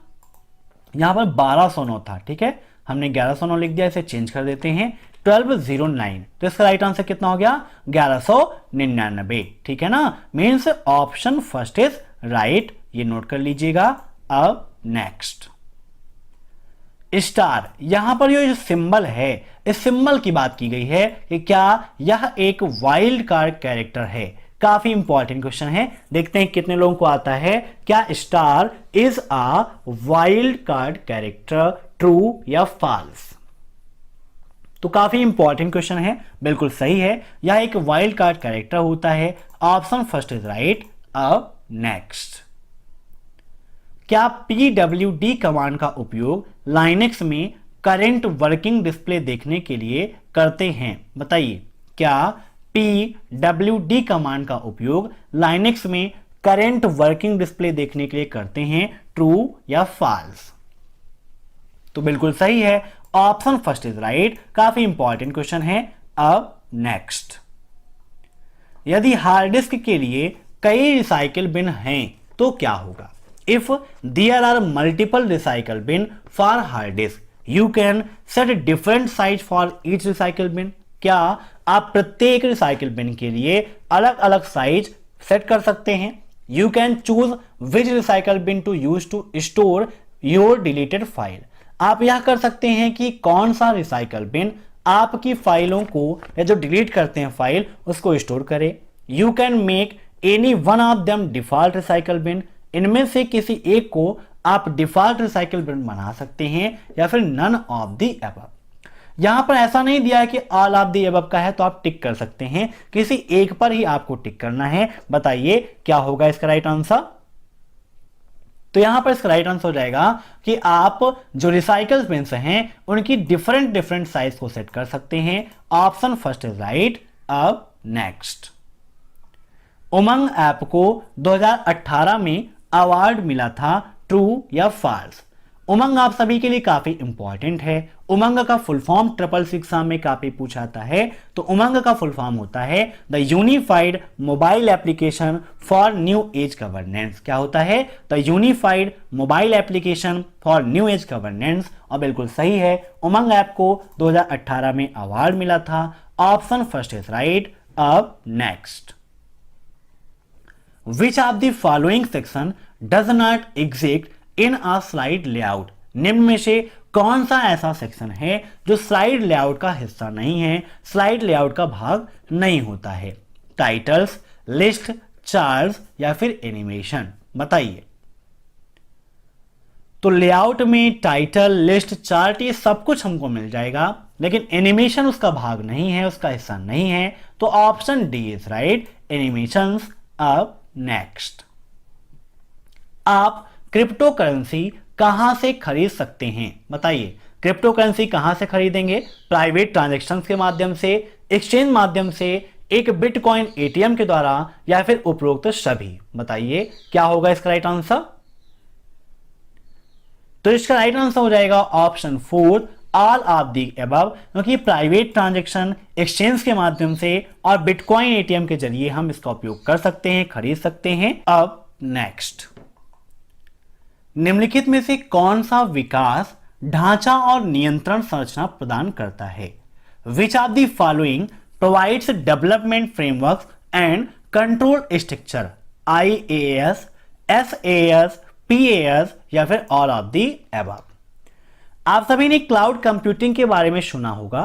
यहां पर 1209 था, ठीक है, हमने 1109 लिख दिया, इसे चेंज कर देते हैं 1209, तो इसका राइट आंसर कितना हो गया? 1199। ठीक है ना। Means option first is right, ये नोट कर लीजिएगा। अब नेक्स्ट, स्टार, यहां पर ये जो सिंबल है, इस सिंबल की बात की गई है कि क्या यह एक वाइल्ड कार्ड कैरेक्टर है? काफी इंपॉर्टेंट क्वेश्चन है, देखते हैं कितने लोगों को आता है। क्या star is a wild card character? True या फॉल्स? तो काफी इंपॉर्टेंट क्वेश्चन है, बिल्कुल सही है, यह एक वाइल्ड कार्ड कैरेक्टर होता है। Option first is right. अब नेक्स्ट, क्या PWD कमांड का उपयोग लाइनेक्स में करंट वर्किंग डिस्प्ले देखने के लिए करते हैं? बताइए, क्या PWD कमांड का उपयोग लाइनेक्स में करंट वर्किंग डिस्प्ले देखने के लिए करते हैं? ट्रू या फॉल्स? तो बिल्कुल सही है, ऑप्शन फर्स्ट इज राइट, काफी इंपॉर्टेंट क्वेश्चन है। अब नेक्स्ट, यदि हार्ड डिस्क के लिए कई रिसाइकिल बिन हैं तो क्या होगा? If there are multiple recycle bin for hard disk, you can set different size for each recycle bin. क्या आप प्रत्येक रिसाइकिल बिन के लिए अलग अलग साइज सेट कर सकते हैं? You can choose which recycle bin to use to store your deleted file. आप यह कर सकते हैं कि कौन सा रिसाइकल बिन आपकी फाइलों को या जो डिलीट करते हैं फाइल उसको स्टोर करे। You can make any one of them default recycle bin, इनमें से किसी एक को आप डिफॉल्ट रिसाइकल बिन बना सकते हैं या फिर नन ऑफ द अबव। यहां पर ऐसा नहीं दिया है कि ऑल ऑफ द अबव का है तो आप टिक कर सकते हैं, किसी एक पर ही आपको टिक करना है। बताइए क्या होगा इसका राइट आंसर। तो यहां पर इसका राइट आंसर हो जाएगा कि आप जो रिसाइकल बिन्स हैं उनकी डिफरेंट डिफरेंट साइज को सेट कर सकते हैं। Option first is right. अब नेक्स्ट, उमंग ऐप को 2018 में अवार्ड मिला था, ट्रू या फॉल्स। उमंग आप सभी के लिए काफी इंपॉर्टेंट है। उमंग का फुल फॉर्म ट्रिपल एग्जाम में काफी पूछा जाता है। तो उमंग का फुल फॉर्म होता है the unified mobile application for new age governance. क्या होता है? The unified mobile application for new age governance. और बिल्कुल सही है, उमंग ऐप को 2018 में अवार्ड मिला था। Option first is right. अब next, which of the following section does not exist in a slide layout. निम्न में से कौन सा ऐसा सेक्शन है जो स्लाइड लेआउट का हिस्सा नहीं है, स्लाइड लेआउट का भाग नहीं होता है? टाइटल्स, लिस्ट, चार्ट्स या फिर एनिमेशन। बताइए। तो लेआउट में टाइटल, लिस्ट, चार्ट ये सब कुछ हमको मिल जाएगा, लेकिन एनिमेशन उसका भाग नहीं है, उसका हिस्सा नहीं है। तो option D is right, animations. अब नेक्स्ट, आप क्रिप्टो करेंसी कहां से खरीद सकते हैं? बताइए। क्रिप्टो करेंसी कहां से खरीदेंगे? प्राइवेट ट्रांजैक्शंस के माध्यम से, एक्सचेंज माध्यम से, एक बिटकॉइन एटीएम के द्वारा या फिर उपरोक्त सभी। बताइए क्या होगा इसका राइट आंसर। तो इसका राइट आंसर हो जाएगा option four, all of the above, क्योंकि प्राइवेट ट्रांजैक्शन, एक्सचेंज के माध्यम से और बिटकॉइन एटीएम के जरिए हम इसका उपयोग कर सकते हैं, खरीद सकते हैं। अब नेक्स्ट, निम्नलिखित में से कौन सा विकास ढांचा और नियंत्रण संरचना प्रदान करता है? विच of the following provides development framework and control structure? IaaS, SaaS, PaaS या फिर ऑल ऑफ द अबव। आप सभी ने क्लाउड कंप्यूटिंग के बारे में सुना होगा,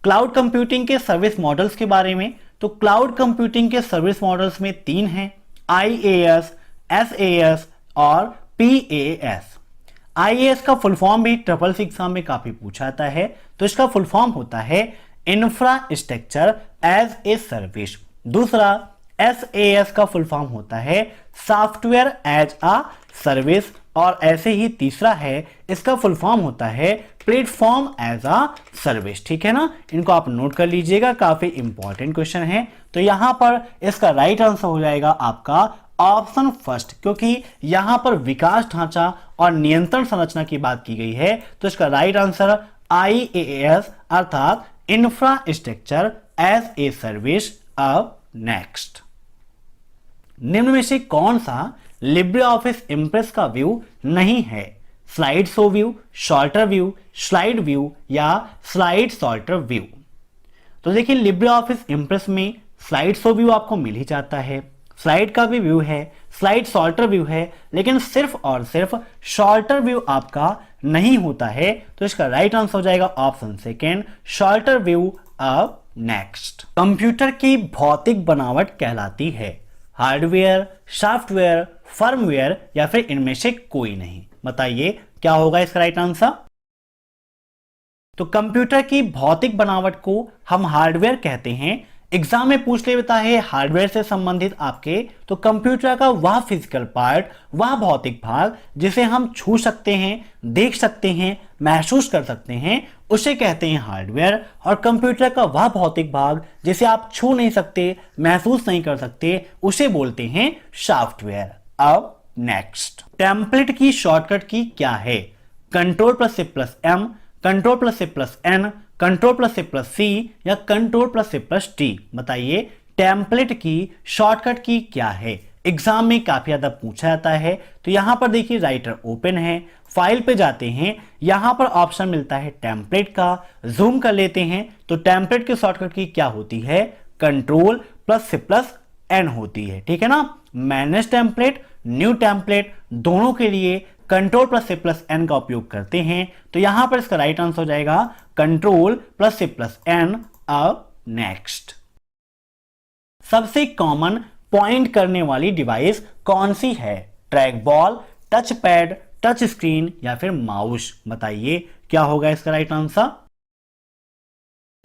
क्लाउड कंप्यूटिंग के सर्विस मॉडल्स के बारे में। तो क्लाउड कंप्यूटिंग के सर्विस मॉडल्स में तीन हैं, IaaS, SaaS और PaaS। IaaS का फुल फॉर्म भी ट्रिपल एग्जाम में काफी पूछा जाता है। तो इसका फुल फॉर्म होता है इंफ्रास्ट्रक्चर एज ए सर्विस। दूसरा SaaS का फुल फॉर्म होता है सॉफ्टवेयर एज अ सर्विस। और ऐसे ही तीसरा है, इसका फुल फॉर्म होता है प्लेटफॉर्म एज अ सर्विस। ठीक है ना, इनको आप नोट कर लीजिएगा, काफी इंपॉर्टेंट क्वेश्चन है। तो यहां पर इसका राइट आंसर हो जाएगा आपका ऑप्शन फर्स्ट, क्योंकि यहां पर विकास ढांचा और नियंत्रण संरचना की बात की गई है। तो इसका राइट आंसर IaaS अर्थात इंफ्रास्ट्रक्चर एज ए सर्विस। अब नेक्स्ट, निम्न में से कौन सा लिब्रे ऑफिस इंप्रेस का व्यू नहीं है? Slide show view, shorter view, slide view या स्लाइड शॉर्टर व्यू। तो देखिए, लिब्रे ऑफिस इंप्रेस में स्लाइड शो व्यू आपको मिल ही जाता है, स्लाइड का भी व्यू है, स्लाइड शॉर्टर व्यू है, लेकिन सिर्फ और सिर्फ शॉर्टर व्यू आपका नहीं होता है। तो इसका राइट आंसर हो जाएगा ऑप्शन सेकेंड, शॉर्टर व्यू। अब नेक्स्ट, कंप्यूटर की भौतिक बनावट कहलाती है हार्डवेयर, सॉफ्टवेयर, फर्मवेयर या फिर इनमें से कोई नहीं? बताइए क्या होगा इसका राइट आंसर। तो कंप्यूटर की भौतिक बनावट को हम हार्डवेयर कहते हैं। एग्जाम में पूछ लेता है हार्डवेयर से संबंधित आपके, तो कंप्यूटर का वह फिजिकल पार्ट, वह भौतिक भाग जिसे हम छू सकते हैं, देख सकते हैं, महसूस कर सकते हैं, उसे कहते हैं हार्डवेयर। और कंप्यूटर का वह भौतिक भाग जिसे आप छू नहीं सकते, महसूस नहीं कर सकते, उसे बोलते हैं सॉफ्टवेयर। अब नेक्स्ट, टेम्पलेट की शॉर्टकट की क्या है? Ctrl+C+M, Ctrl+C+N, Ctrl+C+C या Ctrl+C+T? बताइए टेम्पलेट की शॉर्टकट की क्या है? एग्जाम में काफी ज्यादा पूछा जाता है। तो यहां पर देखिए, राइटर ओपन है, फाइल पे जाते हैं, यहां पर ऑप्शन मिलता है टेम्पलेट का, जूम कर लेते हैं। तो टेम्पलेट की शॉर्टकट की क्या होती है? Ctrl+C+N होती है। ठीक है ना, मैनेज टेम्पलेट, न्यू टेम्पलेट दोनों के लिए control plus shift plus N का उपयोग करते हैं, तो यहां पर इसका राइट आंसर हो जाएगा control plus shift plus N. अब नेक्स्ट, सबसे कॉमन पॉइंट करने वाली डिवाइस कौन सी है? Track ball, touch pad, touch screen या फिर माउस? बताइए क्या होगा इसका राइट आंसर।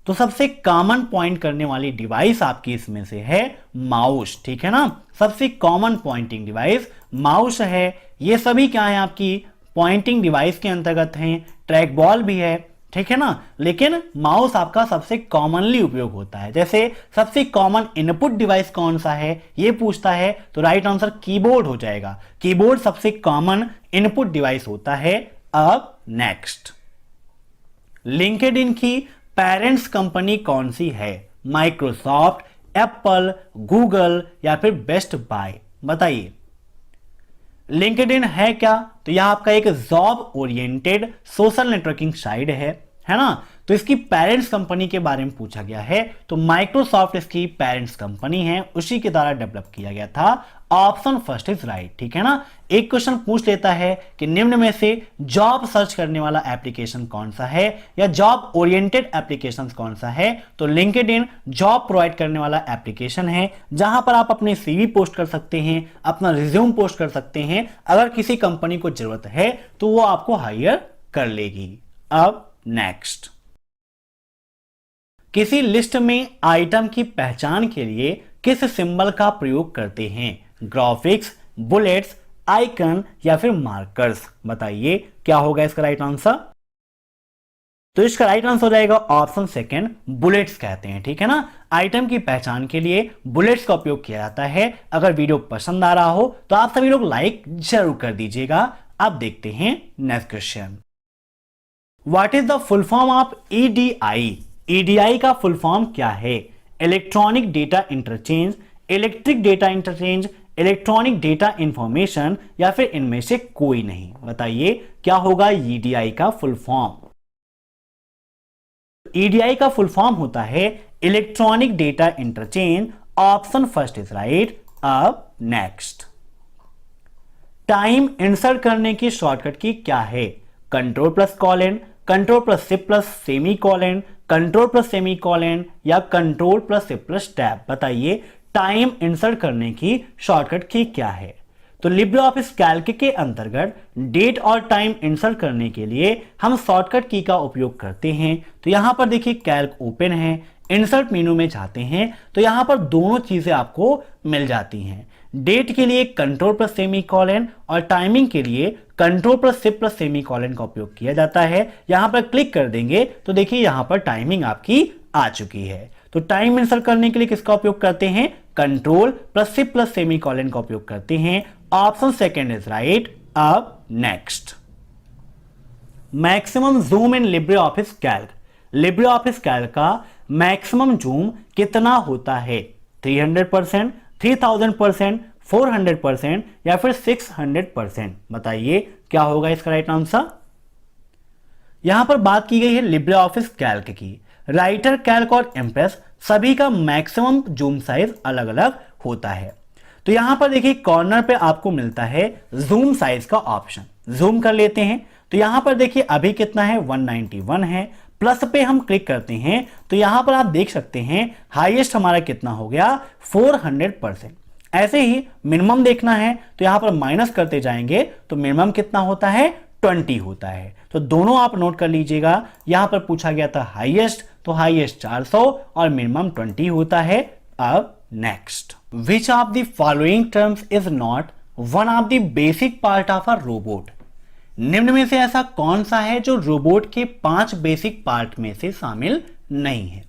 तो सबसे कॉमन पॉइंट करने वाली डिवाइस आपकी इसमें से है माउस, ठीक है ना। सबसे कॉमन पॉइंटिंग डिवाइस माउस है। ये सभी क्या है आपकी पॉइंटिंग डिवाइस के अंतर्गत हैं। ट्रैक बॉल भी है, ठीक है ना, लेकिन माउस आपका सबसे कॉमनली उपयोग होता है। जैसे सबसे कॉमन इनपुट डिवाइस कौन सा है ये पूछता है, तो राइट आंसर कीबोर्ड हो जाएगा। कीबोर्ड सबसे कॉमन इनपुट डिवाइस होता है। अब नेक्स्ट, लिंक्डइन की पेरेंट्स कंपनी कौन सी है? माइक्रोसॉफ्ट, एप्पल, गूगल या फिर बेस्ट बाय? बताइए लिंक्डइन है क्या? तो यह आपका एक job oriented social networking site है ना। तो इसकी पेरेंट्स कंपनी के बारे में पूछा गया है, तो माइक्रोसॉफ्ट इसकी पेरेंट्स कंपनी है, उसी के द्वारा डेवलप किया गया था। ऑप्शन फर्स्ट इज राइट, ठीक है ना। एक क्वेश्चन पूछ लेता है कि निम्न में से जॉब सर्च करने वाला एप्लीकेशन कौन सा है या जॉब ओरिएंटेड एप्लीकेशन कौन सा है, तो लिंक्डइन जॉब प्रोवाइड करने वाला एप्लीकेशन है, जहां पर आप अपने सीवी पोस्ट कर सकते हैं, अपना रिज्यूम पोस्ट कर सकते हैं। अगर किसी कंपनी को जरूरत है तो वो आपको हायर कर लेगी। अब नेक्स्ट, किसी लिस्ट में आइटम की पहचान के लिए किस सिंबल का प्रयोग करते हैं? ग्राफिक्स, बुलेट्स, आइकन या फिर मार्कर्स? बताइए क्या होगा इसका राइट आंसर। तो इसका राइट आंसर हो जाएगा ऑप्शन सेकंड, बुलेट्स कहते हैं, ठीक है ना। आइटम की पहचान के लिए बुलेट्स का उपयोग किया जाता है। अगर वीडियो पसंद आ रहा हो तो आप सभी लोग लाइक जरूर कर दीजिएगा। अब देखते हैं next question, what is the full form of EDI? EDI का फुल फॉर्म क्या है? Electronic data interchange, electric data interchange, electronic data information या फिर इनमें से कोई नहीं? बताइए क्या होगा ईडीआई का फुल फॉर्म। ईडीआई का फुल फॉर्म होता है electronic data interchange. Option first is right. अब नेक्स्ट, टाइम इंसर्ट करने की शॉर्टकट की क्या है? Control plus colon, control plus shift plus semicolon, control plus semicolon या control plus shift plus tab? बताइए time insert करने की shortcut key क्या है। तो लिब्रे ऑफिस कैल्क के अंतर्गत डेट और टाइम इंसर्ट करने के लिए हम शॉर्टकट की का उपयोग करते हैं। तो यहां पर देखिए कैल्क ओपन है, इंसर्ट मेनू में जाते हैं तो यहां पर दोनों चीजें आपको मिल जाती हैं। डेट के लिए कंट्रोल प्लस सेमी कॉलन और टाइमिंग के लिए control plus shift plus semicolon का उपयोग किया जाता है। यहां पर क्लिक कर देंगे तो देखिए यहां पर टाइमिंग आपकी आ चुकी है। तो टाइम इंसर्ट करने के लिए किसका उपयोग करते हैं? Control plus shift plus semicolon का उपयोग करते हैं। Option second is right. अब next, maximum zoom in LibreOffice Calc. LibreOffice Calc का मैक्सिमम जूम कितना होता है? 300%, 3000%, 400% या फिर 600%? बताइए क्या होगा इसका राइट आंसर। यहां पर बात की गई है लिब्रे ऑफिस कैल्क की। राइटर कैल्क और इंप्रेस सभी का मैक्सिमम जूम साइज अलग अलग होता है। तो यहां पर देखिए कॉर्नर पे आपको मिलता है जूम साइज का ऑप्शन, जूम कर लेते हैं। तो यहां पर देखिए अभी कितना है? 191 है। प्लस पे हम क्लिक करते हैं तो यहां पर आप देख सकते हैं हाईएस्ट हमारा कितना हो गया? 400%। ऐसे ही मिनिमम देखना है तो यहां पर माइनस करते जाएंगे तो मिनिमम कितना होता है? 20 होता है। तो दोनों आप नोट कर लीजिएगा। यहां पर पूछा गया था हाईएस्ट, तो हाईएस्ट 400 और मिनिमम 20 होता है। अब next, which of the following terms is not one of the basic part of a robot? निम्न में से ऐसा कौन सा है जो रोबोट के 5 बेसिक पार्ट में से शामिल नहीं है?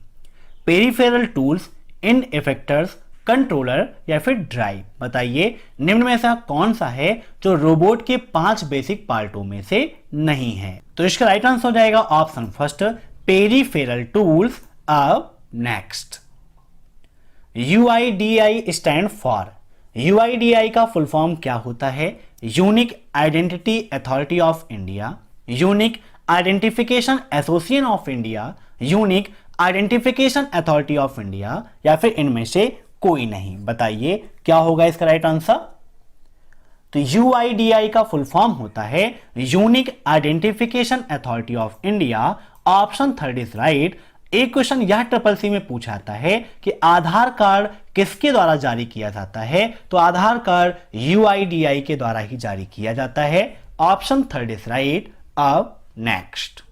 पेरिफेरल टूल्स, इन इफेक्टर्स, कंट्रोलर या फिर ड्राइव? बताइए निम्न में ऐसा कौन सा है जो रोबोट के 5 बेसिक पार्टों में से नहीं है? तो इसका राइट आंसर हो जाएगा ऑप्शन फर्स्ट, पेरिफेरल टूल्स। अब next, UIDAI stand for. UIDAI का फुल फॉर्म क्या होता है? Unique identity authority of India, unique identification association of India, unique identification authority of India या फिर इनमें से कोई नहीं? बताइए क्या होगा इसका राइट आंसर। तो UIDAI का फुल फॉर्म होता है unique identification authority of India. Option third is right. एक क्वेश्चन यह ट्रिपल सी में पूछा जाता है कि आधार कार्ड किसके द्वारा जारी किया जाता है, तो आधार कार्ड UIDAI के द्वारा ही जारी किया जाता है। Option third is right. अब नेक्स्ट,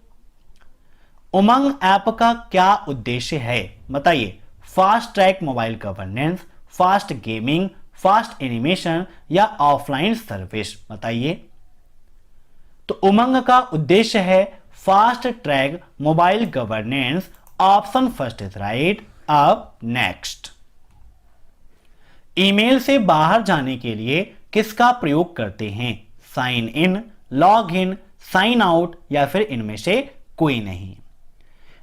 उमंग ऐप का क्या उद्देश्य है, बताइए। Fast track mobile governance, fast gaming, fast animation या ऑफलाइन सर्विस, बताइए। तो उमंग का उद्देश्य है fast track mobile governance. Option first is right. अब नेक्स्ट, ईमेल से बाहर जाने के लिए किसका प्रयोग करते हैं, sign in, log in, sign out या फिर इनमें से कोई नहीं।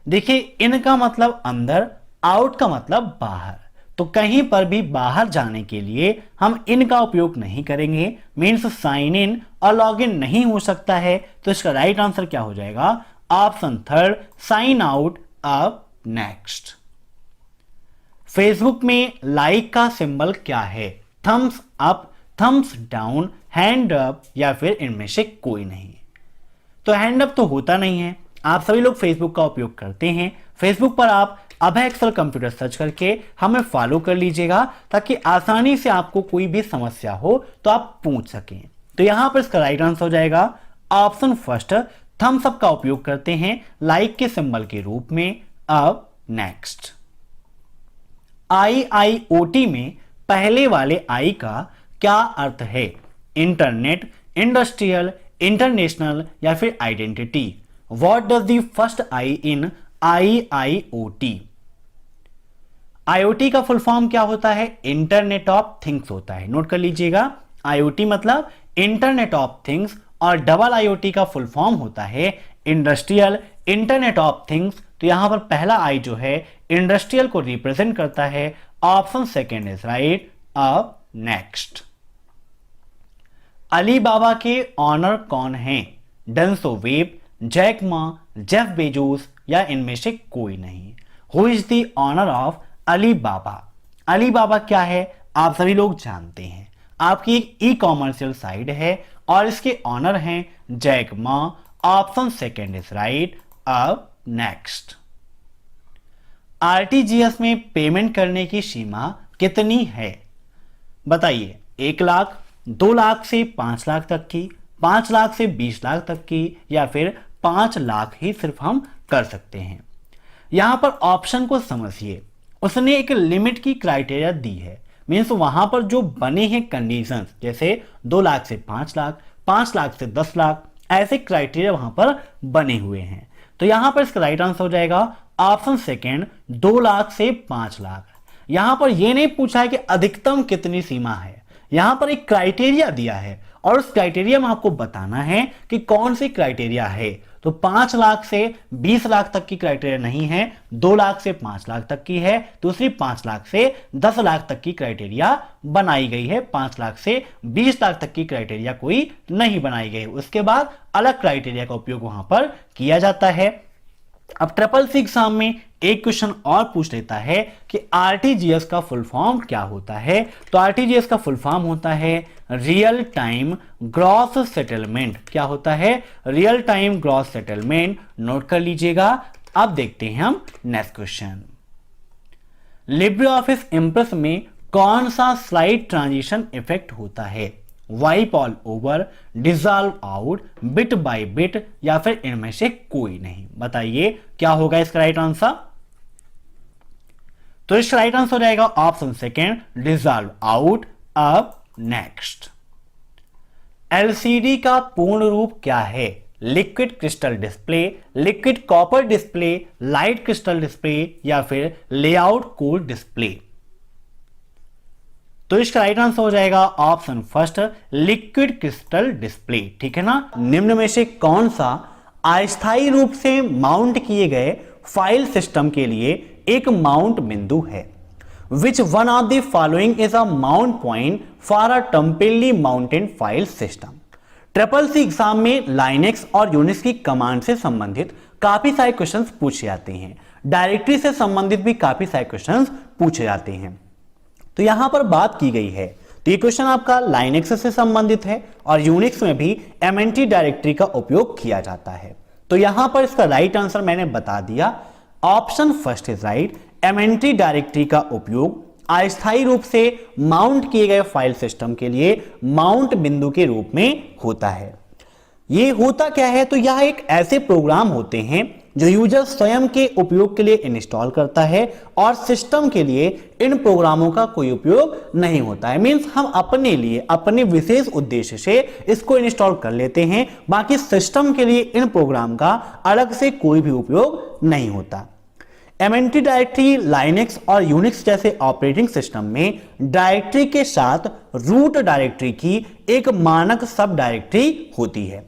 देखिए, इन का मतलब अंदर, आउट का मतलब बाहर, तो कहीं पर भी बाहर जाने के लिए हम इन का उपयोग नहीं करेंगे। मीन्स साइन इन और लॉग इन नहीं हो सकता है, तो इसका राइट आंसर क्या हो जाएगा, ऑप्शन थर्ड, साइन आउट। अब नेक्स्ट, फेसबुक में लाइक का सिंबल क्या है, thumbs up, thumbs down, hand up या फिर इनमें से कोई नहीं। तो हैंड अप तो होता नहीं है। आप सभी लोग फेसबुक का उपयोग करते हैं। फेसबुक पर आप अभय एक्सेल कंप्यूटर सर्च करके हमें फॉलो कर लीजिएगा, ताकि आसानी से आपको कोई भी समस्या हो तो आप पूछ सकें। तो यहां पर इसका राइट आंसर हो जाएगा ऑप्शन फर्स्ट, थम्स अप का उपयोग करते हैं लाइक के सिंबल के रूप में। अब नेक्स्ट, IIoT में पहले वाले आई का क्या अर्थ है, इंटरनेट, इंडस्ट्रियल, इंटरनेशनल या फिर identity. What does the first I in IIoT? IoT का फुल फॉर्म क्या होता है, इंटरनेट ऑफ थिंग्स होता है। नोट कर लीजिएगा, IoT मतलब इंटरनेट ऑफ थिंग्स, और डबल IoT का फुल फॉर्म होता है इंडस्ट्रियल इंटरनेट ऑफ थिंग्स। तो यहां पर पहला आई जो है इंडस्ट्रियल को रिप्रेजेंट करता है। Option second is right. अब नेक्स्ट, अलीबाबा के ऑनर कौन है, डेंसो वेब, जैक मा, जेफ बेजोस या इनमें से कोई नहीं। Who is the owner of Alibaba? Alibaba क्या है आप सभी लोग जानते हैं, आपकी एक ई कॉमर्शियल साइट है और इसके ऑनर हैं Jack Ma. Option second is right. अब नेक्स्ट, आरटीजीएस में पेमेंट करने की सीमा कितनी है, बताइए। 1 लाख, 2 लाख से 5 लाख तक की, 5 लाख से 20 लाख तक की या फिर 5 लाख ही सिर्फ हम कर सकते हैं। यहां पर ऑप्शन को समझिए, उसने एक लिमिट की क्राइटेरिया दी है। मीन्स वहां पर जो बने हैं कंडीशंस, जैसे 2 लाख से 5 लाख, 5 लाख से 10 लाख, ऐसे क्राइटेरिया वहां पर बने हुए हैं। तो यहां पर इसका राइट आंसर हो जाएगा ऑप्शन सेकेंड, 2 लाख से 5 लाख। यहां पर यह नहीं पूछा है कि अधिकतम कितनी सीमा है, यहां पर एक क्राइटेरिया दिया है और उस क्राइटेरिया में आपको बताना है कि कौन सी क्राइटेरिया है। तो 5 लाख से 20 लाख तक की क्राइटेरिया नहीं है, 2 लाख से 5 लाख तक की है। दूसरी 5 लाख से 10 लाख तक की क्राइटेरिया बनाई गई है, 5 लाख से 20 लाख तक की क्राइटेरिया कोई नहीं बनाई गई। उसके बाद अलग क्राइटेरिया का उपयोग वहां पर किया जाता है। अब ट्रिपल सी एग्जाम में एक क्वेश्चन और पूछ लेता है कि आरटीजीएस का फुल फॉर्म क्या होता है। तो आरटीजीएस का फुल फॉर्म होता है रियल टाइम ग्रॉस सेटलमेंट। क्या होता है, real time gross settlement. Note कर लीजिएगा। अब देखते हैं हम next question, Libre office Impress में कौन सा स्लाइड ट्रांजिशन इफेक्ट होता है, wipe all over, dissolve out, bit by bit या फिर इनमें से कोई नहीं। बताइए क्या होगा इसका राइट आंसर। तो इसका राइट आंसर हो जाएगा ऑप्शन सेकेंड, डिजॉल्व आउट। अब नेक्स्ट, एलसीडी का पूर्ण रूप क्या है, liquid crystal display, liquid copper display, light crystal display या फिर लेआउट कूल डिस्प्ले। तो इसका राइट आंसर हो जाएगा option first, liquid crystal display. ठीक है ना। निम्न में से कौन सा अस्थायी रूप से माउंट किए गए फाइल सिस्टम के लिए एक माउंट बिंदु है। Which one of the following is a mount point for a temporary mounted file system. Triple C exam में लाइनेक्स और यूनिक्स की कमांड से संबंधित काफी सारे क्वेश्चंस पूछे जाते हैं, डायरेक्टरी से संबंधित भी काफी सारे क्वेश्चंस पूछे जाते हैं। तो यहां पर बात की गई है तो ये क्वेश्चन आपका लाइनेक्स से संबंधित है और यूनिक्स में भी एमएनटी डायरेक्टरी का उपयोग किया जाता है। तो यहां पर इसका राइट आंसर मैंने बता दिया, option first is right. MNT directory का उपयोग अस्थायी रूप से माउंट किए गए फाइल सिस्टम के लिए माउंट बिंदु के रूप में होता है। ये होता क्या है, तो यह एक ऐसे प्रोग्राम होते हैं जो यूजर स्वयं के उपयोग के लिए इंस्टॉल करता है और सिस्टम के लिए इन प्रोग्रामों का कोई उपयोग नहीं होता है। मींस हम अपने लिए अपने विशेष उद्देश्य से इसको इंस्टॉल कर लेते हैं, बाकी सिस्टम के लिए इन प्रोग्राम का अलग से कोई भी उपयोग नहीं होता। एमएनटी डायरेक्टरी लाइनेक्स और यूनिक्स जैसे ऑपरेटिंग सिस्टम में डायरेक्टरी के साथ रूट डायरेक्टरी की एक मानक सब डायरेक्टरी होती है।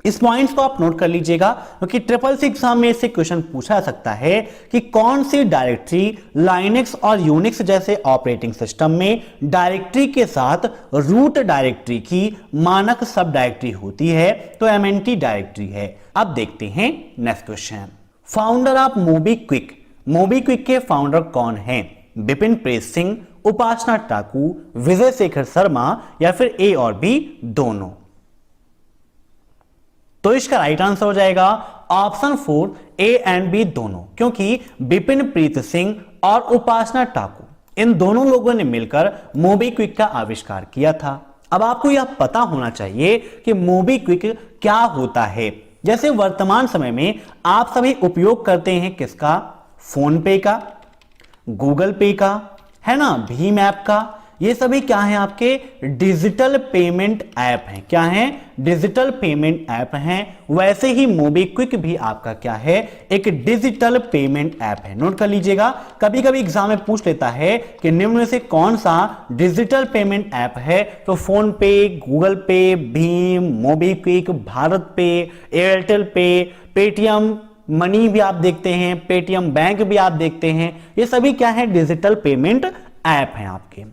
इस पॉइंट्स को आप नोट कर लीजिएगा क्योंकि ट्रिपल सी एग्जाम में इससे क्वेश्चन पूछा जा सकता है कि कौन सी डायरेक्टरी लाइनेक्स और यूनिक्स जैसे ऑपरेटिंग सिस्टम में डायरेक्टरी के साथ रूट डायरेक्टरी की मानक सब डायरेक्टरी होती है, तो एमएनटी डायरेक्टरी है। अब देखते हैं next question. Founder of MobiKwik, MobiKwik के फाउंडर कौन हैं? बिपिन प्रीत सिंह, उपासना टाकू, विजय शेखर शर्मा या फिर ए और बी दोनों? तो इसका राइट आंसर हो जाएगा ऑप्शन 4 ए एंड बी दोनों, क्योंकि बिपिन प्रीत सिंह और उपासना टाकू इन दोनों लोगों ने मिलकर मोबीक्विक का आविष्कार किया था। अब आपको यह पता होना चाहिए कि मोबीक्विक क्या होता है। जैसे वर्तमान समय में आप सभी उपयोग करते हैं किसका? फोन पे का, गूगल पे का, है ना, भीम ऐप का। ये सभी क्या हैं? आपके डिजिटल पेमेंट ऐप हैं। क्या हैं? डिजिटल पेमेंट ऐप हैं। वैसे ही मोबीक्विक भी आपका क्या है? एक डिजिटल पेमेंट ऐप है। नोट कर लीजिएगा, कभी कभी एग्जाम में पूछ लेता है कि निम्न में से कौन सा डिजिटल पेमेंट ऐप है, तो फोन पे, गूगल पे, भीम, मोबीक्विक, भारत पे, एयरटेल पे, पेटीएम मनी भी आप देखते हैं, पेटीएम बैंक भी आप देखते हैं। ये सभी क्या है? डिजिटल पेमेंट ऐप हैं आपके।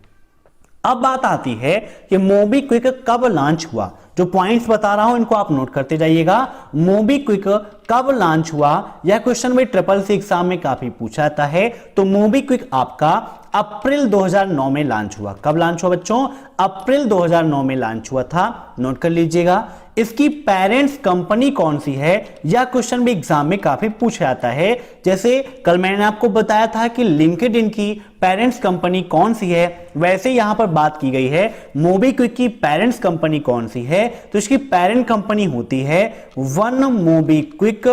अब बात आती है कि मोबीक्विक कब लॉन्च हुआ। जो पॉइंट्स बता रहा हूं इनको आप नोट करते जाइएगा। मोबीक्विक कब लॉन्च हुआ, यह क्वेश्चन भी ट्रिपल सी एग्जाम में काफी पूछा जाता है। तो मोबीक्विक आपका अप्रैल 2009 में लॉन्च हुआ। कब लॉन्च हुआ बच्चों? अप्रैल 2009 में लॉन्च हुआ था। नोट कर लीजिएगा। इसकी पेरेंट्स कंपनी कौन सी है, यह क्वेश्चन भी एग्जाम में काफी पूछा जाता है। जैसे कल मैंने आपको बताया था कि लिंक्डइन की पेरेंट्स कंपनी कौन सी है, वैसे यहां पर बात की गई है मोबीक्विक की पेरेंट्स कंपनी कौन सी है। तो इसकी पेरेंट कंपनी होती है वन मोबीक्विक,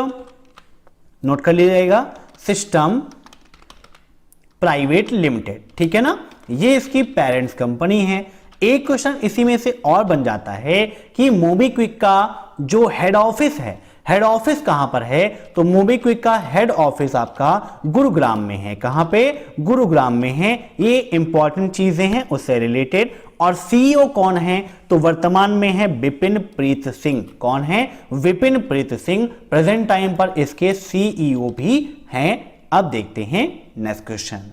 नोट कर लीजिएगा, सिस्टम प्राइवेट लिमिटेड। ठीक है ना, ये इसकी पेरेंट्स कंपनी है। एक क्वेश्चन इसी में से और बन जाता है कि मोबीक्विक का जो हेड ऑफिस है, हेड ऑफिस कहां पर है? तो मोबीक्विक का हेड ऑफिस आपका गुरुग्राम में है। कहां पे? गुरुग्राम में है। ये इंपॉर्टेंट चीजें हैं उससे रिलेटेड। और सीईओ कौन है? तो वर्तमान में है बिपिन प्रीत सिंह। कौन है? विपिन प्रीत सिंह। प्रेजेंट टाइम पर इसके सीईओ भी हैं। अब देखते हैं नेक्स्ट क्वेश्चन।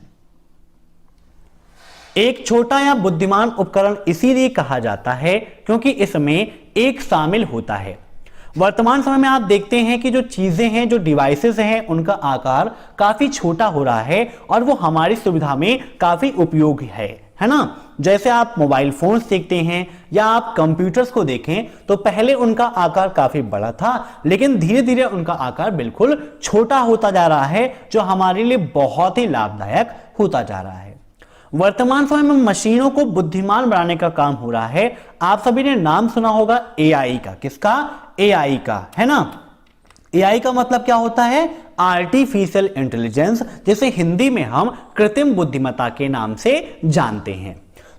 एक छोटा या बुद्धिमान उपकरण इसीलिए कहा जाता है क्योंकि इसमें एक शामिल होता है। वर्तमान समय में आप देखते हैं कि जो चीजें हैं, जो डिवाइसेस हैं, उनका आकार काफी छोटा हो रहा है और वो हमारी सुविधा में काफी उपयोगी है ना। जैसे आप मोबाइल फोन्स देखते हैं या आप कंप्यूटर्स को देखें तो पहले उनका आकार काफी बड़ा था, लेकिन धीरे धीरे उनका आकार बिल्कुल छोटा होता जा रहा है, जो हमारे लिए बहुत ही लाभदायक होता जा रहा है। वर्तमान समय में मशीनों को बुद्धिमान बनाने का काम हो रहा है। आप सभी ने नाम सुना होगा एआई का। किसका? एआई का, है ना। एआई का मतलब क्या होता है? आर्टिफिशियल इंटेलिजेंस, जिसे हिंदी में हम कृत्रिम बुद्धिमत्ता के नाम से जानते हैं।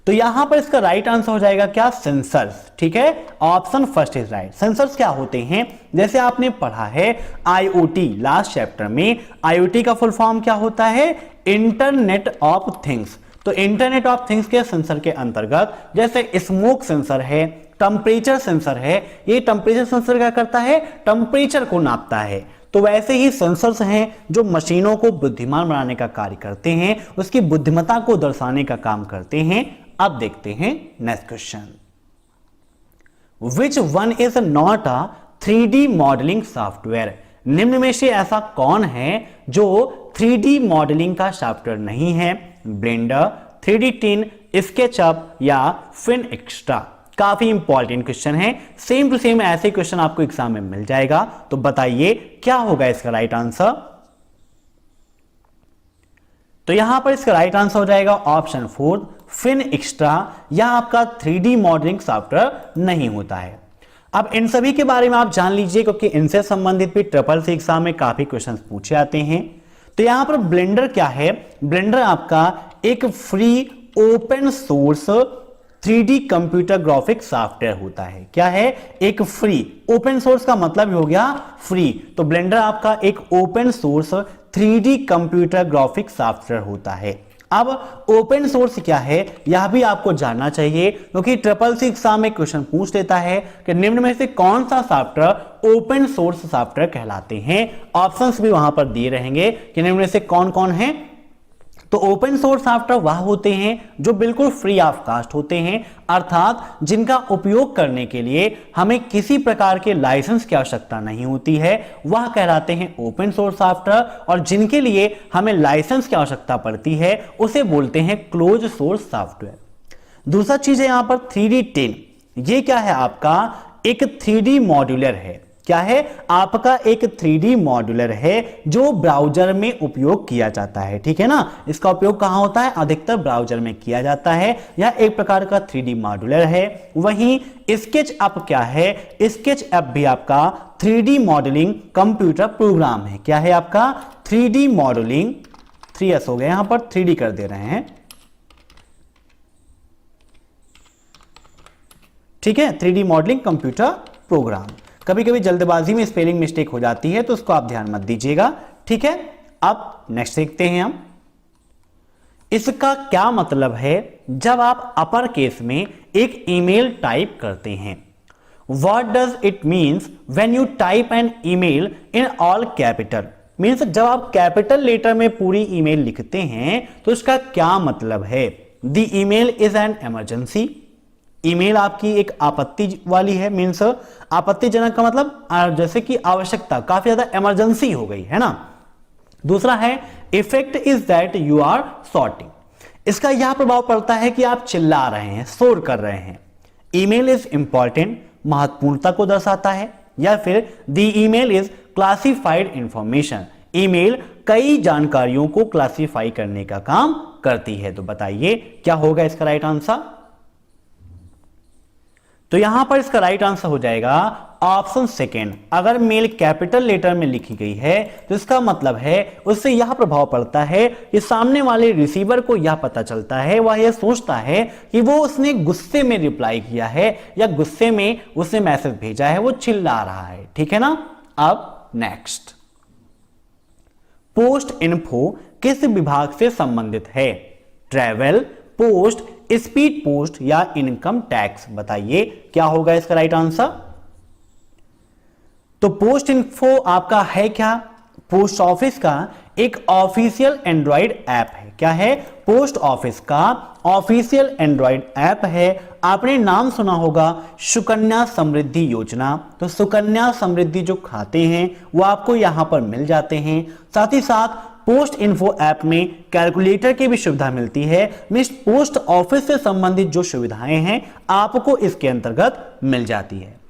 तो यहां पर इसका राइट आंसर हो जाएगा क्या? सेंसर्स। ठीक है, option first is right. Sensors क्या होते हैं? जैसे आपने पढ़ा है आईओटी लास्ट चैप्टर में, आईओटी का फुल फॉर्म क्या होता है? Internet of things. तो इंटरनेट ऑफ थिंग्स के सेंसर के अंतर्गत जैसे स्मोक सेंसर है, टेम्परेचर सेंसर है। ये टेम्परेचर सेंसर क्या करता है? टेम्परेचर को नापता है। तो वैसे ही सेंसर्स हैं जो मशीनों को बुद्धिमान बनाने का कार्य करते हैं, उसकी बुद्धिमत्ता को दर्शाने का काम करते हैं। अब देखते हैं next question. Which one is not a 3D modelling software? निम्न में से ऐसा कौन है जो 3D मॉडलिंग का सॉफ्टवेयर नहीं है? ब्लेंडर, 3D टिन, स्केचअप या फिन एक्स्ट्रा? काफी इंपॉर्टेंट क्वेश्चन है, सेम टू सेम ऐसे क्वेश्चन आपको एग्जाम में मिल जाएगा। तो बताइए क्या होगा इसका राइट आंसर? तो यहां पर इसका राइट आंसर हो जाएगा ऑप्शन 4 फिन एक्स्ट्रा। यह आपका 3D मॉडलिंग सॉफ्टवेयर नहीं होता है। अब इन सभी के बारे में आप जान लीजिए, क्योंकि इनसे संबंधित भी ट्रिपल सी एग्जाम में काफी क्वेश्चंस पूछे आते हैं। तो यहां पर ब्लेंडर क्या है? ब्लेंडर आपका एक free open source 3D computer graphics software होता है। क्या है? एक फ्री। ओपन सोर्स का मतलब ही हो गया फ्री। तो ब्लेंडर आपका एक open source 3D computer graphics software होता है। अब ओपन सोर्स क्या है यह भी आपको जानना चाहिए, क्योंकि ट्रिपल सी एग्जाम में क्वेश्चन पूछ लेता है कि निम्न में से कौन सा सॉफ्टवेयर ओपन सोर्स सॉफ्टवेयर कहलाते हैं। ऑप्शंस भी वहां पर दिए रहेंगे कि निम्न में से कौन कौन है। तो ओपन सोर्स सॉफ्टवेयर वह होते हैं जो बिल्कुल फ्री ऑफ कॉस्ट होते हैं, अर्थात जिनका उपयोग करने के लिए हमें किसी प्रकार के लाइसेंस की आवश्यकता नहीं होती है, वह कहलाते हैं ओपन सोर्स सॉफ्टवेयर। और जिनके लिए हमें लाइसेंस की आवश्यकता पड़ती है उसे बोलते हैं क्लोज सोर्स सॉफ्टवेयर। दूसरा चीज है यहां पर 3D टिन। ये क्या है? आपका एक 3D मॉड्यूलर है। क्या है? आपका एक 3D मॉड्यूलर है जो ब्राउजर में उपयोग किया जाता है। ठीक है ना? इसका उपयोग कहां होता है? अधिकतर ब्राउजर में किया जाता है। यह एक प्रकार का 3D मॉड्यूलर है। वहीं स्केचअप क्या है? स्केचअप भी आपका 3D मॉडलिंग कंप्यूटर प्रोग्राम है। क्या है आपका? 3D मॉडलिंग, 3S हो गया, यहां पर 3D कर दे रहे हैं। ठीक है, 3D मॉडलिंग कंप्यूटर प्रोग्राम। कभी कभी जल्दबाजी में स्पेलिंग मिस्टेक हो जाती है, तो उसको आप ध्यान मत दीजिएगा। ठीक है, अब नेक्स्ट देखते हैं हम। इसका क्या मतलब है जब आप अपर केस में एक ईमेल टाइप करते हैं? What does it means when you type an email in all capital? Means जब आप कैपिटल लेटर में पूरी ईमेल लिखते हैं तो इसका क्या मतलब है? The email is an emergency। Email आपकी एक आपत्ति वाली है, मीन्स आपत्तिजनक का मतलब जैसे कि आवश्यकता, काफी ज्यादा इमरजेंसी हो गई है ना। दूसरा है effect is that you are sorting. इसका यह प्रभाव पड़ता है कि आप चिल्ला रहे हैं, शोर कर रहे हैं। ईमेल इज इंपॉर्टेंट, महत्वपूर्णता को दर्शाता है। या फिर the email is classified information. Email कई जानकारियों को क्लासिफाई करने का काम करती है। तो बताइए क्या होगा इसका राइट आंसर? तो यहां पर इसका राइट आंसर हो जाएगा ऑप्शन सेकेंड। अगर मेल कैपिटल लेटर में लिखी गई है तो इसका मतलब है उससे यह प्रभाव पड़ता है कि सामने वाले रिसीवर को यह पता चलता है, वह यह सोचता है कि वो उसने गुस्से में रिप्लाई किया है या गुस्से में उसने मैसेज भेजा है, वो चिल्ला रहा है। ठीक है ना। अब नेक्स्ट, पोस्ट इन्फो किस विभाग से संबंधित है? ट्रैवल, पोस्ट, स्पीड पोस्ट या इनकम टैक्स? बताइए क्या होगा इसका राइट आंसर? तो पोस्ट इन्फो आपका है क्या? पोस्ट ऑफिस का एक ऑफिशियल एंड्रॉइड ऐप है। क्या है? पोस्ट ऑफिस का ऑफिशियल एंड्रॉइड ऐप है। आपने नाम सुना होगा सुकन्या समृद्धि योजना। तो सुकन्या समृद्धि जो खाते हैं वो आपको यहां पर मिल जाते हैं। साथ ही साथ पोस्ट इन्फो ऐप में कैलकुलेटर की भी सुविधा मिलती है। मींस पोस्ट ऑफिस से संबंधित जो सुविधाएं हैं आपको इसके अंतर्गत मिल जाती है।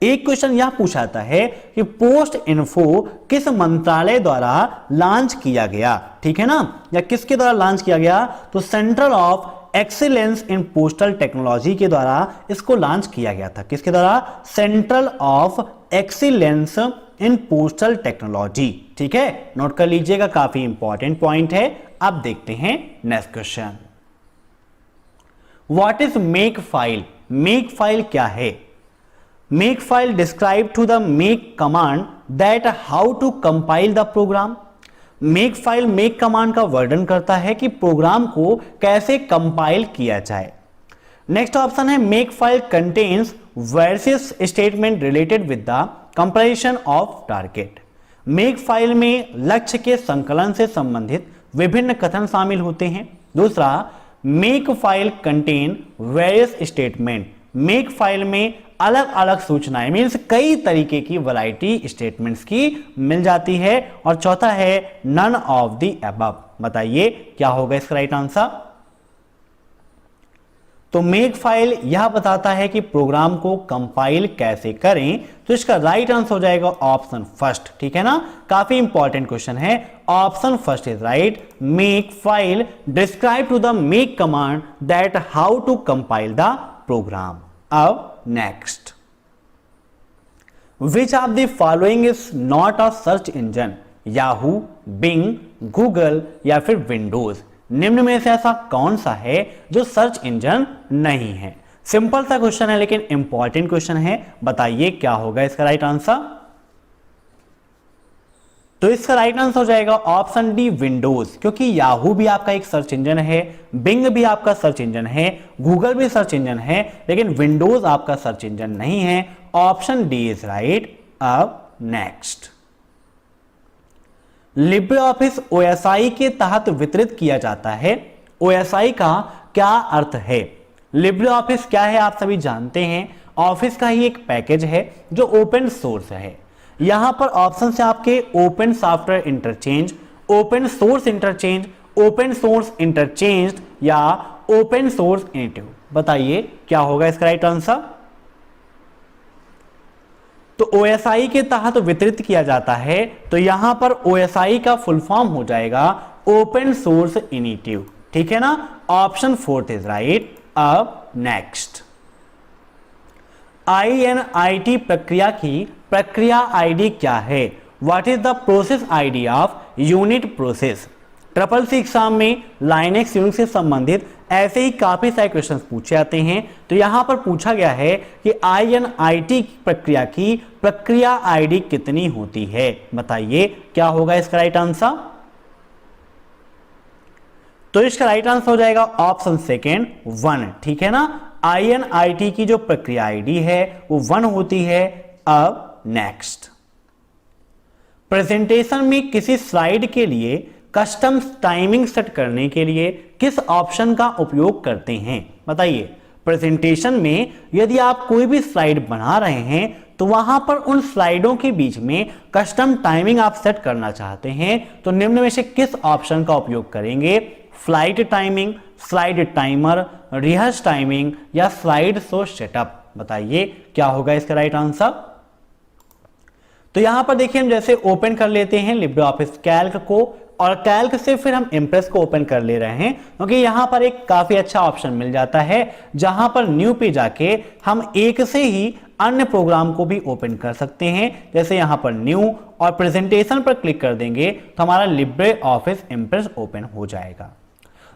एक क्वेश्चन यह पूछाता है कि पोस्ट इन्फो किस मंत्रालय द्वारा लॉन्च किया गया? ठीक है ना, या किसके द्वारा लॉन्च किया गया? तो centre of excellence in postal technology के द्वारा इसको लॉन्च किया गया था। किसके द्वारा? Central of excellence in postal technology. ठीक है, नोट कर लीजिएगा, काफी इंपॉर्टेंट पॉइंट है। अब देखते हैं next question. What is make file? Make file क्या है? Make file describe to the make command that how to compile the program. Make file make command का वर्णन करता है कि प्रोग्राम को कैसे कंपाइल किया जाए। नेक्स्ट ऑप्शन है make file contains various statement related with the comparison of target. Make file में लक्ष्य के संकलन से संबंधित विभिन्न कथन शामिल होते हैं। दूसरा, make file contain various statement. Make file में अलग अलग सूचनाएं, मीन्स कई तरीके की वैरायटी स्टेटमेंट्स की मिल जाती है। और चौथा है नन ऑफ द अबव। बताइए क्या होगा इसका राइट आंसर? तो मेक फाइल यह बताता है कि प्रोग्राम को कंपाइल कैसे करें, तो इसका राइट आंसर हो जाएगा ऑप्शन फर्स्ट। ठीक है ना, काफी इंपॉर्टेंट क्वेश्चन है, option first is right. Make file describe to the make command that how to compile the program. अब next, which of the following is not a search engine? Yahoo, Bing, Google या फिर Windows. निम्न में से ऐसा कौन सा है जो सर्च इंजन नहीं है? सिंपल सा क्वेश्चन है लेकिन इंपॉर्टेंट क्वेश्चन है, बताइए क्या होगा इसका राइट आंसर? तो इसका राइट आंसर हो जाएगा ऑप्शन डी विंडोज, क्योंकि याहू भी आपका एक सर्च इंजन है, बिंग भी आपका सर्च इंजन है, गूगल भी सर्च इंजन है, लेकिन विंडोज आपका सर्च इंजन नहीं है। Option D is right. अब नेक्स्ट, लिब्रे ऑफिस ओएसआई के तहत वितरित किया जाता है। ओएसआई का क्या अर्थ है? लिब्रे ऑफिस क्या है आप सभी जानते हैं, ऑफिस का ही एक पैकेज है जो ओपन सोर्स है। यहां पर ऑप्शन से आपके open software interchange, open source interchange, open source interchange या ओपन सोर्स इनिटिव। बताइए क्या होगा इसका राइट आंसर? तो ओएसआई के तहत वितरित किया जाता है, तो यहां पर ओएसआई का फुल फॉर्म हो जाएगा ओपन सोर्स इनिटिव। ठीक है ना, ऑप्शन फोर्थ इज राइट। अब नेक्स्ट, INIT प्रक्रिया की प्रक्रिया आईडी क्या है? What is the process ID of unit process? Triple C exam में लाइनेक्स यूनिक्स से संबंधित ऐसे ही काफी सारे क्वेश्चंस पूछे जाते हैं, तो यहां पर पूछा गया है कि INIT प्रक्रिया की प्रक्रिया आईडी कितनी होती है? बताइए क्या होगा इसका राइट आंसर? तो इसका राइट आंसर हो जाएगा ऑप्शन सेकेंड 1। ठीक है ना, INIT की जो प्रक्रिया आईडी है वो 1 होती है। अब नेक्स्ट, प्रेजेंटेशन में किसी स्लाइड के लिए कस्टम टाइमिंग सेट करने के लिए किस ऑप्शन का उपयोग करते हैं? बताइए, प्रेजेंटेशन में यदि आप कोई भी स्लाइड बना रहे हैं तो वहां पर उन स्लाइडों के बीच में कस्टम टाइमिंग आप सेट करना चाहते हैं, तो निम्न में से किस ऑप्शन का उपयोग करेंगे? Flight timing, slide timer, rehearse timing या स्लाइड शो सेटअप। बताइए क्या होगा इसका राइट आंसर? तो यहां पर देखिए, हम जैसे ओपन कर लेते हैं लिब्रे ऑफिस कैल्क को, और कैल्क से फिर हम इम्प्रेस को ओपन कर ले रहे हैं, क्योंकि यहां पर एक काफी अच्छा ऑप्शन मिल जाता है जहां पर न्यू पे जाके हम एक से ही अन्य प्रोग्राम को भी ओपन कर सकते हैं। जैसे यहां पर न्यू और प्रेजेंटेशन पर क्लिक कर देंगे तो हमारा लिब्रे ऑफिस इम्प्रेस ओपन हो जाएगा।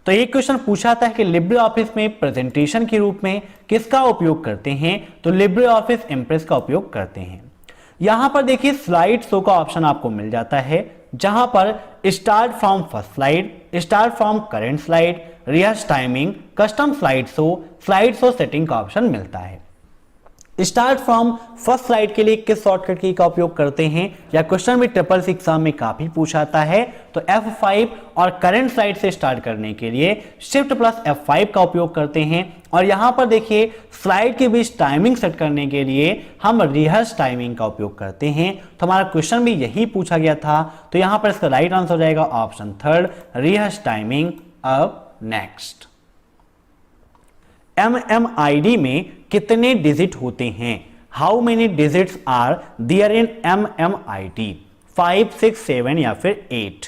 तो एक क्वेश्चन पूछा था कि लिब्रे ऑफिस में प्रेजेंटेशन के रूप में किसका उपयोग करते हैं? तो लिब्रे ऑफिस इम्प्रेस का उपयोग करते हैं। यहां पर देखिए, स्लाइड शो का ऑप्शन आपको मिल जाता है, जहां पर start from first slide, start from current slide, rehearse timing, custom slide show setting का ऑप्शन मिलता है। स्टार्ट फ्रॉम फर्स्ट स्लाइड के लिए किस शॉर्टकट की का उपयोग करते हैं, या क्वेश्चन भी ट्रिपल सी एग्जाम में काफी पूछा जाता है, तो F5 और करंट स्लाइड से स्टार्ट करने के लिए शिफ्ट प्लस F5 का उपयोग करते हैं। और यहां पर देखिए, स्लाइड के बीच टाइमिंग सेट करने के लिए हम रिहर्स टाइमिंग का उपयोग करते हैं। तो हमारा क्वेश्चन भी यही पूछा गया था, तो यहां पर इसका राइट आंसर हो जाएगा ऑप्शन थर्ड, रिहर्स टाइमिंग। अब नेक्स्ट, MMID में कितने डिजिट होते हैं? How many digits are there in MMID? 5, 6, 7 या फिर 8?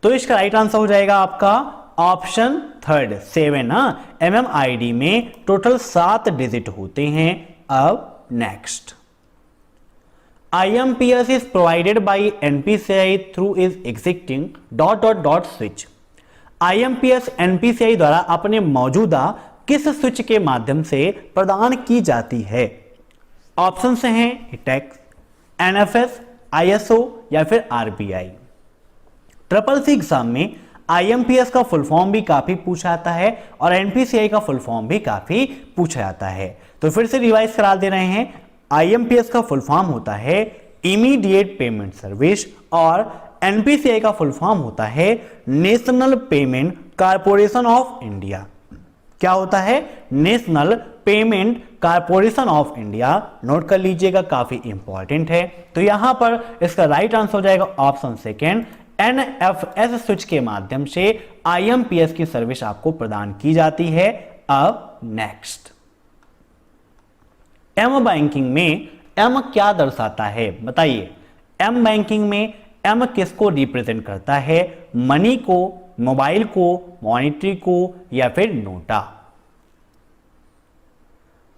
तो इसका राइट आंसर हो जाएगा आपका ऑप्शन थर्ड 7। MMID में टोटल 7 डिजिट होते हैं। अब next, IMPS is provided by NPCI through is existing ... switch। IMPS NPCI द्वारा अपने मौजूदा किस स्विच के माध्यम से प्रदान की जाती है? ऑप्शन से हैं हिटेक्स, NFS, ISO या फिर RBI। ट्रिपल सी एग्जाम में IMPS का फुल फॉर्म भी काफी पूछा जाता है और NPCI का फुल फॉर्म भी काफी पूछा जाता है, तो फिर से रिवाइज करा दे रहे हैं। IMPS का फुल फॉर्म होता है इमीडिएट पेमेंट सर्विस, और NPCI का फुल फॉर्म होता है national payment corporation of India. क्या होता है? National payment corporation of India. Note कर लीजिएगा, काफी इंपॉर्टेंट है। तो यहां पर इसका राइट आंसर हो जाएगा ऑप्शन सेकेंड, NFS स्विच के माध्यम से IMPS की सर्विस आपको प्रदान की जाती है। अब नेक्स्ट, एम बैंकिंग में एम क्या दर्शाता है बताइए। एम बैंकिंग में एम किसको रिप्रेजेंट करता है? मनी को, मोबाइल को, मॉनिटरी को या फिर नोटा?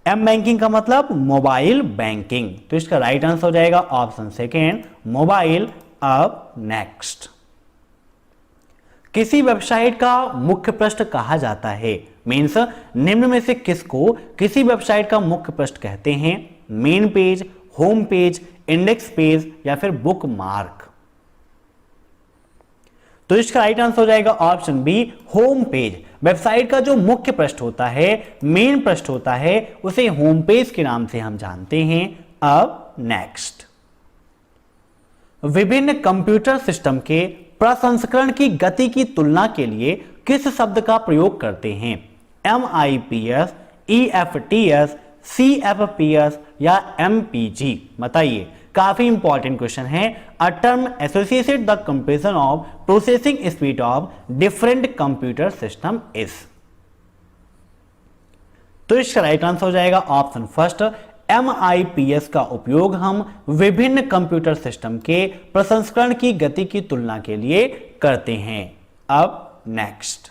एम बैंकिंग का मतलब मोबाइल बैंकिंग, तो इसका राइट आंसर हो जाएगा ऑप्शन सेकेंड, मोबाइल। अब नेक्स्ट, किसी वेबसाइट का मुख्य पृष्ठ कहा जाता है? मीन्स निम्न में से किसको किसी वेबसाइट का मुख्य पृष्ठ कहते हैं? Main page, home page, index page या फिर बुक मार्क? तो इसका राइट आंसर हो जाएगा option B, home page. Website का जो मुख्य पृष्ठ होता है, मेन पृष्ठ होता है, उसे होम पेज के नाम से हम जानते हैं। अब नेक्स्ट, विभिन्न कंप्यूटर सिस्टम के प्रसंस्करण की गति की तुलना के लिए किस शब्द का प्रयोग करते हैं? MIPS, EFTS, CFPS या MPG? बताइए, काफी इंपॉर्टेंट क्वेश्चन है। A term associated the comparison of processing speed of different computer system is. तो इसका राइट आंसर हो जाएगा ऑप्शन फर्स्ट, MIPS का उपयोग हम विभिन्न कंप्यूटर सिस्टम के प्रसंस्करण की गति की तुलना के लिए करते हैं। अब next,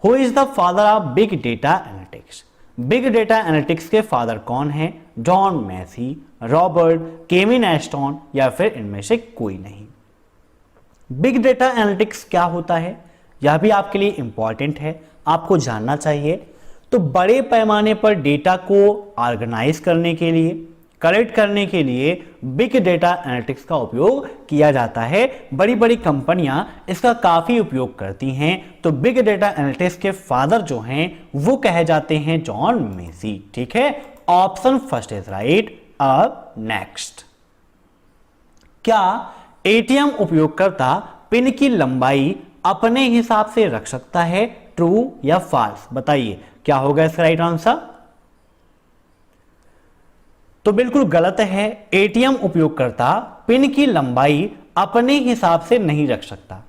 who is the father of big data analytics? Big data analytics के फादर कौन है? John Mashey, Robert, Kevin Ashton या फिर इनमें से कोई नहीं? बिग डेटा एनालिटिक्स क्या होता है, यह भी आपके लिए इंपॉर्टेंट है, आपको जानना चाहिए। तो बड़े पैमाने पर डेटा को ऑर्गेनाइज करने के लिए, कलेक्ट करने के लिए बिग डेटा एनालिटिक्स का उपयोग किया जाता है। बड़ी बड़ी कंपनियां इसका काफी उपयोग करती हैं। तो बिग डेटा एनालिटिक्स के फादर जो हैं वो कहे जाते हैं जॉन मेसी। ठीक है, ऑप्शन फर्स्ट इज राइट। अब नेक्स्ट, क्या एटीएम उपयोगकर्ता पिन की लंबाई अपने हिसाब से रख सकता है? ट्रू या फॉल्स? बताइए क्या होगा इसका राइट आंसर। तो बिल्कुल गलत है। एटीएम उपयोगकर्ता पिन की लंबाई अपने हिसाब से नहीं रख सकता।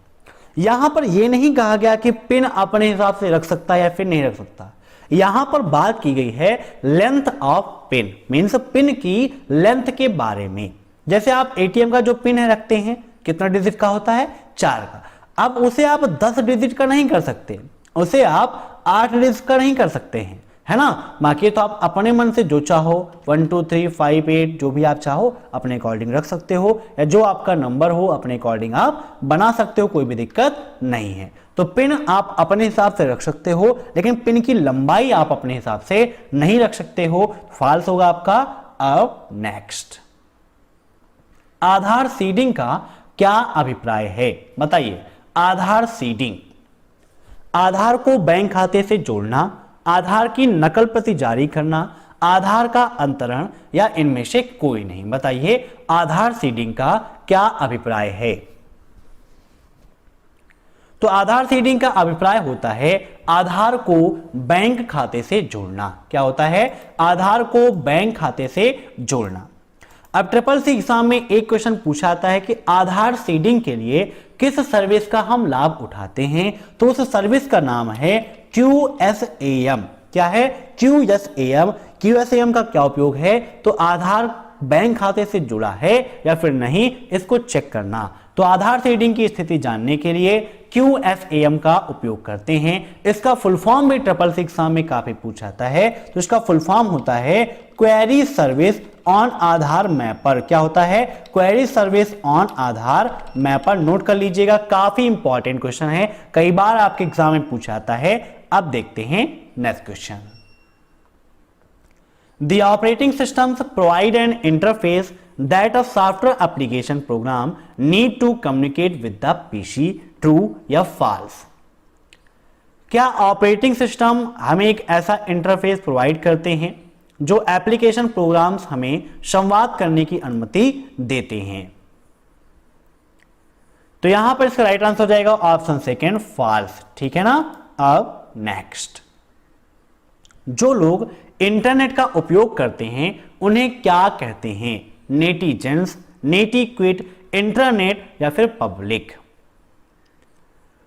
यहां पर यह नहीं कहा गया कि पिन अपने हिसाब से रख सकता या फिर नहीं रख सकता। यहां पर बात की गई है length of pin, means pin की लेंथ के बारे में। जैसे आप एटीएम का जो पिन है रखते हैं, कितना डिजिट का होता है? 4 का। अब उसे आप 10 डिजिट का नहीं कर सकते, उसे आप 8 डिजिट का नहीं कर सकते हैं, है ना। बाकी तो आप अपने मन से जो चाहो 1 2 3 5 8 जो भी आप चाहो अपने अकॉर्डिंग रख सकते हो, या जो आपका नंबर हो अपने अकॉर्डिंग आप बना सकते हो, कोई भी दिक्कत नहीं है। तो पिन आप अपने हिसाब से रख सकते हो, लेकिन पिन की लंबाई आप अपने हिसाब से नहीं रख सकते हो। फॉल्स होगा आपका। अब नेक्स्ट, आधार सीडिंग का क्या अभिप्राय है? बताइए। आधार सीडिंग, आधार को बैंक खाते से जोड़ना, आधार की नकल प्रति जारी करना, आधार का अंतरण या इनमें से कोई नहीं? बताइए आधार सीडिंग का क्या अभिप्राय है। तो आधार सीडिंग का अभिप्राय होता है आधार को बैंक खाते से जोड़ना। क्या होता है? आधार को बैंक खाते से जोड़ना। अब SSC एग्जाम में एक क्वेश्चन पूछा जाता है कि आधार सीडिंग के लिए किस सर्विस का हम लाभ उठाते हैं? तो उस सर्विस का नाम है QSAM। क्या है? QSAM। QSAM का क्या उपयोग है? तो आधार बैंक खाते से जुड़ा है या फिर नहीं, इसको चेक करना। तो आधार सीडिंग की स्थिति जानने के लिए QSAM का उपयोग करते हैं। इसका फुल फॉर्म भी SSC एग्जाम में काफी पूछा जाता है। तो इसका फुल फॉर्म होता है query service on Aadhaar mapper. क्या होता है? Query service on Aadhaar mapper. Note कर लीजिएगा, काफी इंपॉर्टेंट क्वेश्चन है, कई बार आपके एग्जाम में पूछा जाता है। अब देखते हैं next question. The operating systems provide an interface that a software application program need to communicate with the PC. True या false? क्या ऑपरेटिंग सिस्टम हमें एक ऐसा इंटरफेस प्रोवाइड करते हैं जो एप्लीकेशन प्रोग्राम्स हमें संवाद करने की अनुमति देते हैं? तो यहां पर इसका राइट आंसर हो जाएगा ऑप्शन सेकेंड, फॉल्स। ठीक है ना। अब नेक्स्ट, जो लोग इंटरनेट का उपयोग करते हैं उन्हें क्या कहते हैं? नेटिजन्स, नेटिक्विट, इंटरनेट या फिर पब्लिक?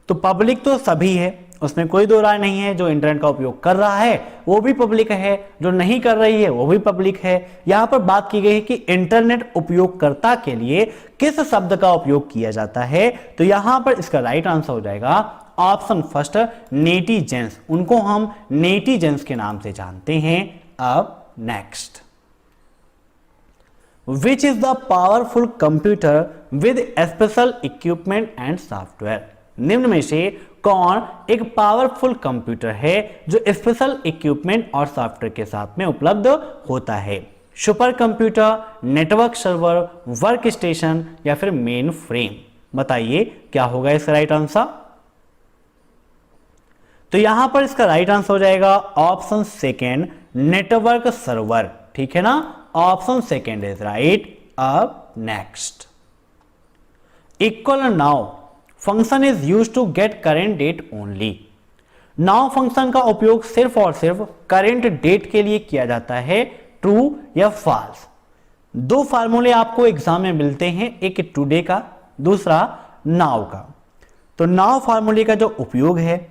तो पब्लिक तो सभी है, उसमें कोई दो राय नहीं है। जो इंटरनेट का उपयोग कर रहा है वो भी पब्लिक है, जो नहीं कर रही है वो भी पब्लिक है। यहां पर बात की गई है कि इंटरनेट उपयोगकर्ता के लिए किस शब्द का उपयोग किया जाता है, तो यहां पर इसका राइट आंसर हो जाएगा ऑप्शन फर्स्ट, नेटिजेंस। उनको हम नेटिजेंस के नाम से जानते हैं। अब next, which is the powerful computer with special equipment and software? निम्न में से कौन एक पावरफुल कंप्यूटर है जो स्पेशल इक्विपमेंट और सॉफ्टवेयर के साथ में उपलब्ध होता है? Super computer, network server, work station या फिर मेन फ्रेम? बताइए क्या होगा इसका राइट आंसर। तो यहां पर इसका राइट आंसर हो जाएगा ऑप्शन सेकेंड, नेटवर्क सर्वर। ठीक है ना, ऑप्शन सेकेंड इज राइट। अब next, equal now function is used to get current date only. Now function का उपयोग सिर्फ और सिर्फ करेंट डेट के लिए किया जाता है, ट्रू या फॉल्स? दो फार्मूले आपको एग्जाम में मिलते हैं, एक टुडे का, दूसरा नाउ का। तो नाउ फार्मूले का जो उपयोग है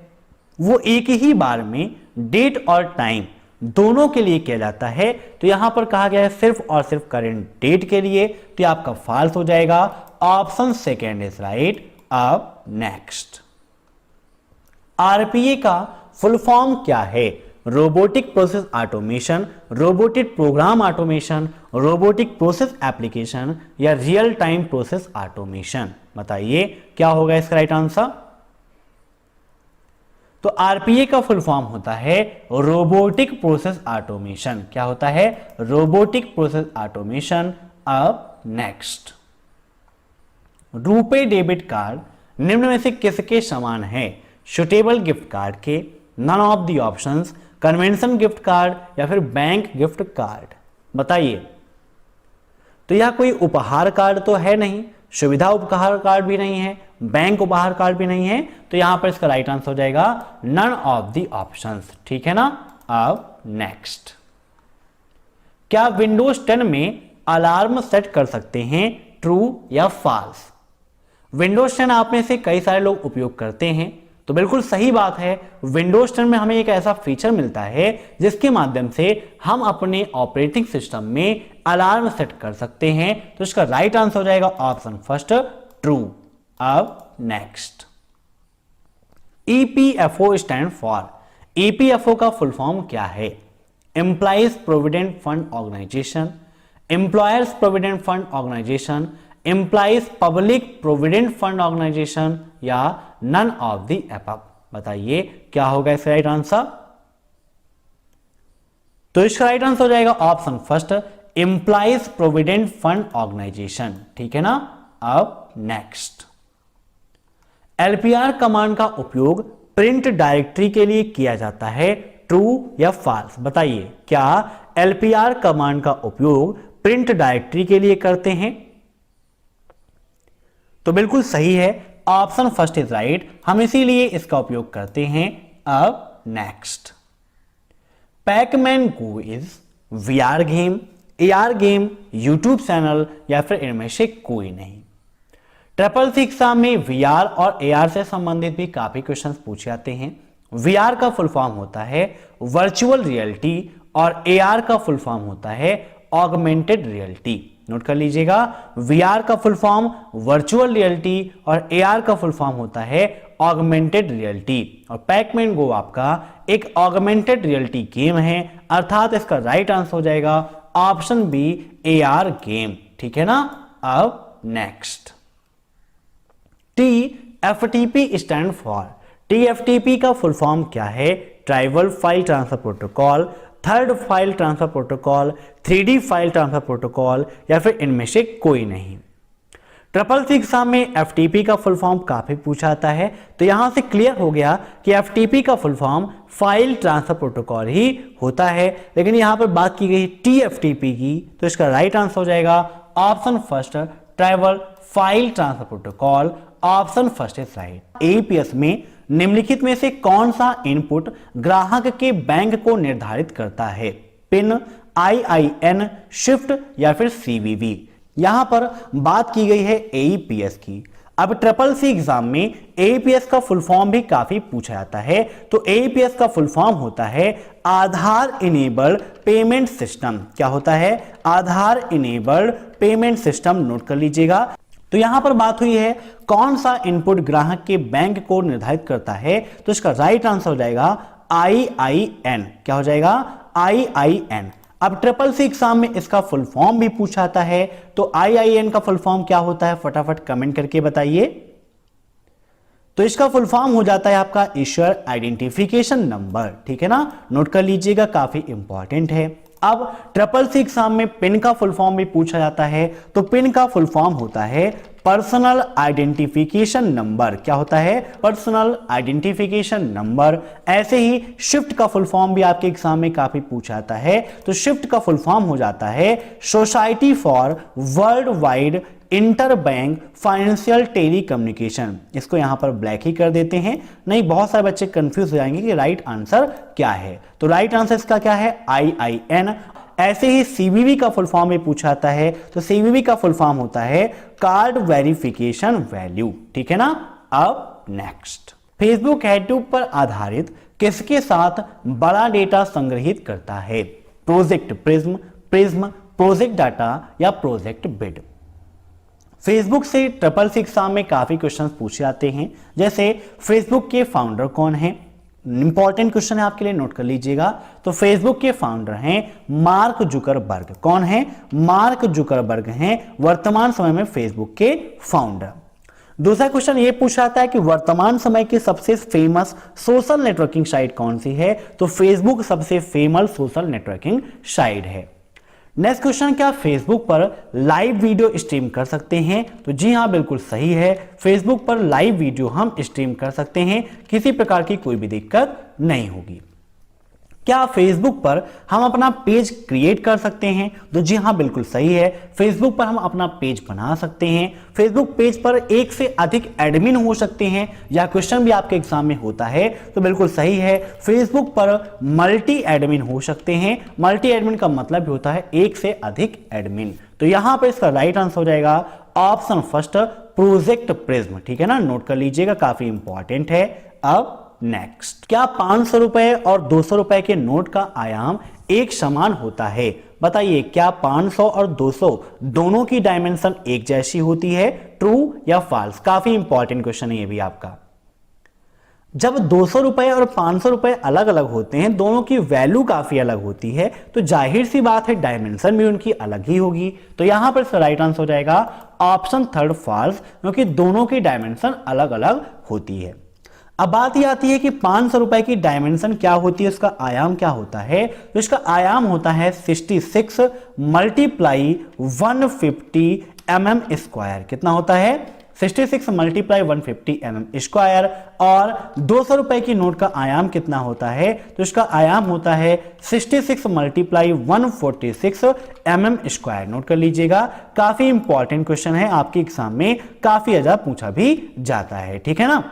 वो एक ही बार में डेट और टाइम दोनों के लिए किया जाता है। तो यहां पर कहा गया है सिर्फ और सिर्फ करेंट डेट के लिए, तो आपका फॉल्स हो जाएगा। Option second is right. अब नेक्स्ट, आरपीए का फुल फॉर्म क्या है? Robotic process automation, robotic program automation, robotic process application या रियल टाइम प्रोसेस ऑटोमेशन? बताइए क्या होगा इसका राइट आंसर। तो आरपीए का फुल फॉर्म होता है रोबोटिक प्रोसेस ऑटोमेशन। क्या होता है? Robotic process automation. अब नेक्स्ट, रुपे डेबिट कार्ड निम्न में से किसके समान है? सुटेबल गिफ्ट कार्ड के, none of the options, convention gift card या फिर बैंक गिफ्ट कार्ड? बताइए। तो यह कोई उपहार कार्ड तो है नहीं, सुविधा उपहार कार्ड भी नहीं है, बैंक उपहार कार्ड भी नहीं है, तो यहां पर इसका राइट आंसर हो जाएगा नन ऑफ द ऑप्शंस। ठीक है ना। अब नेक्स्ट, क्या विंडोज 10 में अलार्म सेट कर सकते हैं, ट्रू या फॉल्स? विंडोज 10 आप में से कई सारे लोग उपयोग करते हैं, तो बिल्कुल सही बात है। विंडोज 10 में हमें एक ऐसा फीचर मिलता है जिसके माध्यम से हम अपने ऑपरेटिंग सिस्टम में अलार्म सेट कर सकते हैं। तो इसका राइट आंसर हो जाएगा ऑप्शन फर्स्ट, ट्रू। अब next, EPFO stand for. EPFO का फुल फॉर्म क्या है? Employees provident fund organisation, employers provident fund organisation, employees public provident fund organisation या नन ऑफ द अबव? बताइए क्या होगा इसका राइट आंसर। तो इसका राइट आंसर हो जाएगा option first, employees provident fund organisation. ठीक है ना। अब नेक्स्ट, एलपीआर कमांड का उपयोग प्रिंट डायरेक्टरी के लिए किया जाता है, ट्रू या फॉल्स? बताइए, क्या एलपीआर कमांड का उपयोग प्रिंट डायरेक्टरी के लिए करते हैं? तो बिल्कुल सही है, ऑप्शन फर्स्ट इज राइट। हम इसीलिए इसका उपयोग करते हैं। अब next, Pac-Man go is VR game, AR game, YouTube channel या फिर इनमें से कोई नहीं? ट्रिपल सी एग्जाम में वीआर और एआर से संबंधित भी काफी क्वेश्चंस पूछे जाते हैं। वीआर का फुल फॉर्म होता है वर्चुअल रियलिटी और एआर का फुल फॉर्म होता है ऑगमेंटेड रियलिटी। नोट कर लीजिएगा, वीआर का फुल फॉर्म वर्चुअल रियलिटी और एआर का फुल फॉर्म होता है ऑगमेंटेड रियलिटी। और पैकमैन गो आपका एक ऑगमेंटेड रियलिटी गेम है, अर्थात इसका राइट आंसर हो जाएगा ऑप्शन बी, एआर गेम। ठीक है ना। अब next, TFTP stand for. TFTP का फुल फॉर्म क्या है? Tribal file transfer protocol, third file transfer protocol, 3D file transfer protocol या फिर इनमें से कोई नहीं? ट्रिपल सी एग्जाम में FTP का फुल फॉर्म काफी पूछा जाता है, तो यहां से क्लियर हो गया कि FTP का full form file transfer protocol ही होता है। लेकिन यहां पर बात की गई TFTP की, तो इसका राइट आंसर हो जाएगा option first, tribal file transfer protocol. Option first is right. AEPS में निम्नलिखित में से कौन सा इनपुट ग्राहक के बैंक को निर्धारित करता है? पिन, IIN, शिफ्ट या फिर CVV? यहां पर बात की गई है AEPS की। अब ट्रिपल सी एग्जाम में AEPS का फुल फॉर्म भी काफी पूछा जाता है। तो AEPS का फुल फॉर्म होता है आधार इनेबल्ड पेमेंट सिस्टम। क्या होता है? आधार इनेबल्ड पेमेंट सिस्टम। नोट कर लीजिएगा। तो यहां पर बात हुई है कौन सा इनपुट ग्राहक के बैंक को निर्धारित करता है, तो इसका राइट आंसर हो जाएगा IIN। क्या हो जाएगा? IIN। अब ट्रिपल सी एग्जाम में इसका फुल फॉर्म भी पूछा जाता है, तो IIN का फुल फॉर्म क्या होता है फटाफट कमेंट करके बताइए। तो इसका फुल फॉर्म हो जाता है आपका इश्यूर आइडेंटिफिकेशन नंबर। ठीक है ना, नोट कर लीजिएगा, काफी इंपॉर्टेंट है। अब ट्रिपल सी एग्जाम में पिन का फुल फॉर्म भी पूछा जाता है, तो पिन का फुल फॉर्म होता है पर्सनल आइडेंटिफिकेशन नंबर। क्या होता है? Personal identification number. ऐसे ही शिफ्ट का फुल फॉर्म भी आपके एग्जाम में काफी पूछा जाता है, तो शिफ्ट का फुल फॉर्म हो जाता है society for world wide inter bank financial telecommunication. इसको यहां पर ब्लैक ही कर देते हैं, नहीं बहुत सारे बच्चे कंफ्यूज हो जाएंगे कि राइट आंसर क्या है। तो राइट आंसर इसका क्या है? IIN। ऐसे ही CVV का फुल फॉर्म भी पूछा जाता है, तो CVV का फुल फॉर्म होता है कार्ड वेरिफिकेशन वैल्यू। ठीक है ना। अब नेक्स्ट, फेसबुक हेडटूब पर आधारित किसके साथ बड़ा डेटा संग्रहित करता है? प्रोजेक्ट प्रिज्म, प्रोजेक्ट डाटा या प्रोजेक्ट बिड। फेसबुक से ट्रिपल सी एग्जाम में काफी क्वेश्चंस पूछे जाते हैं, जैसे फेसबुक के फाउंडर कौन है? इंपॉर्टेंट क्वेश्चन है आपके लिए, नोट कर लीजिएगा। तो फेसबुक के फाउंडर हैं मार्क जुकरबर्ग। कौन है? मार्क जुकरबर्ग हैं वर्तमान समय में फेसबुक के फाउंडर। दूसरा क्वेश्चन ये पूछा जाता है कि वर्तमान समय की सबसे फेमस सोशल नेटवर्किंग साइट कौन सी है? तो फेसबुक सबसे फेमस सोशल नेटवर्किंग साइट है। नेक्स्ट क्वेश्चन, क्या फेसबुक पर लाइव वीडियो स्ट्रीम कर सकते हैं? तो जी हां, बिल्कुल सही है, फेसबुक पर लाइव वीडियो हम स्ट्रीम कर सकते हैं, किसी प्रकार की कोई भी दिक्कत नहीं होगी। क्या फेसबुक पर हम अपना पेज क्रिएट कर सकते हैं? तो जी हां, बिल्कुल सही है, फेसबुक पर हम अपना पेज बना सकते हैं। फेसबुक पेज पर एक से अधिक एडमिन हो सकते हैं, यह क्वेश्चन भी आपके एग्जाम में होता है, तो बिल्कुल सही है, फेसबुक पर मल्टी एडमिन हो सकते हैं। मल्टी एडमिन का मतलब भी होता है एक से अधिक एडमिन। तो यहां पर इसका राइट आंसर हो जाएगा ऑप्शन फर्स्ट, प्रोजेक्ट प्रिज्म। ठीक है ना, नोट कर लीजिएगा, काफी इंपॉर्टेंट है। अब नेक्स्ट, क्या 500 रुपए और 200 रुपए के नोट का आयाम एक समान होता है? बताइए, क्या 500 और 200 दोनों की डायमेंशन एक जैसी होती है? ट्रू या फॉल्स? काफी इंपॉर्टेंट क्वेश्चन है ये भी आपका। जब 200 रुपए और 500 रुपए अलग अलग होते हैं, दोनों की वैल्यू काफी अलग होती है, तो जाहिर सी बात है डायमेंशन भी उनकी अलग ही होगी। तो यहां पर राइट आंसर हो जाएगा ऑप्शन थर्ड, फॉल्स, क्योंकि दोनों की डायमेंशन अलग अलग होती है। अब बात ये आती है कि 500 रुपए की डायमेंशन क्या होती है, उसका आयाम क्या होता है? तो इसका आयाम होता है 66 मल्टीप्लाई 150 mm स्क्वायर। कितना होता है? 66 मल्टीप्लाई 150 mm स्क्वायर। और 200 रुपए की नोट का आयाम कितना होता है? तो इसका आयाम होता है 66 मल्टीप्लाई 146 mm स्क्वायर। नोट कर लीजिएगा, काफी इंपॉर्टेंट क्वेश्चन है, आपके एग्जाम में काफी ज्यादा पूछा भी जाता है। ठीक है ना।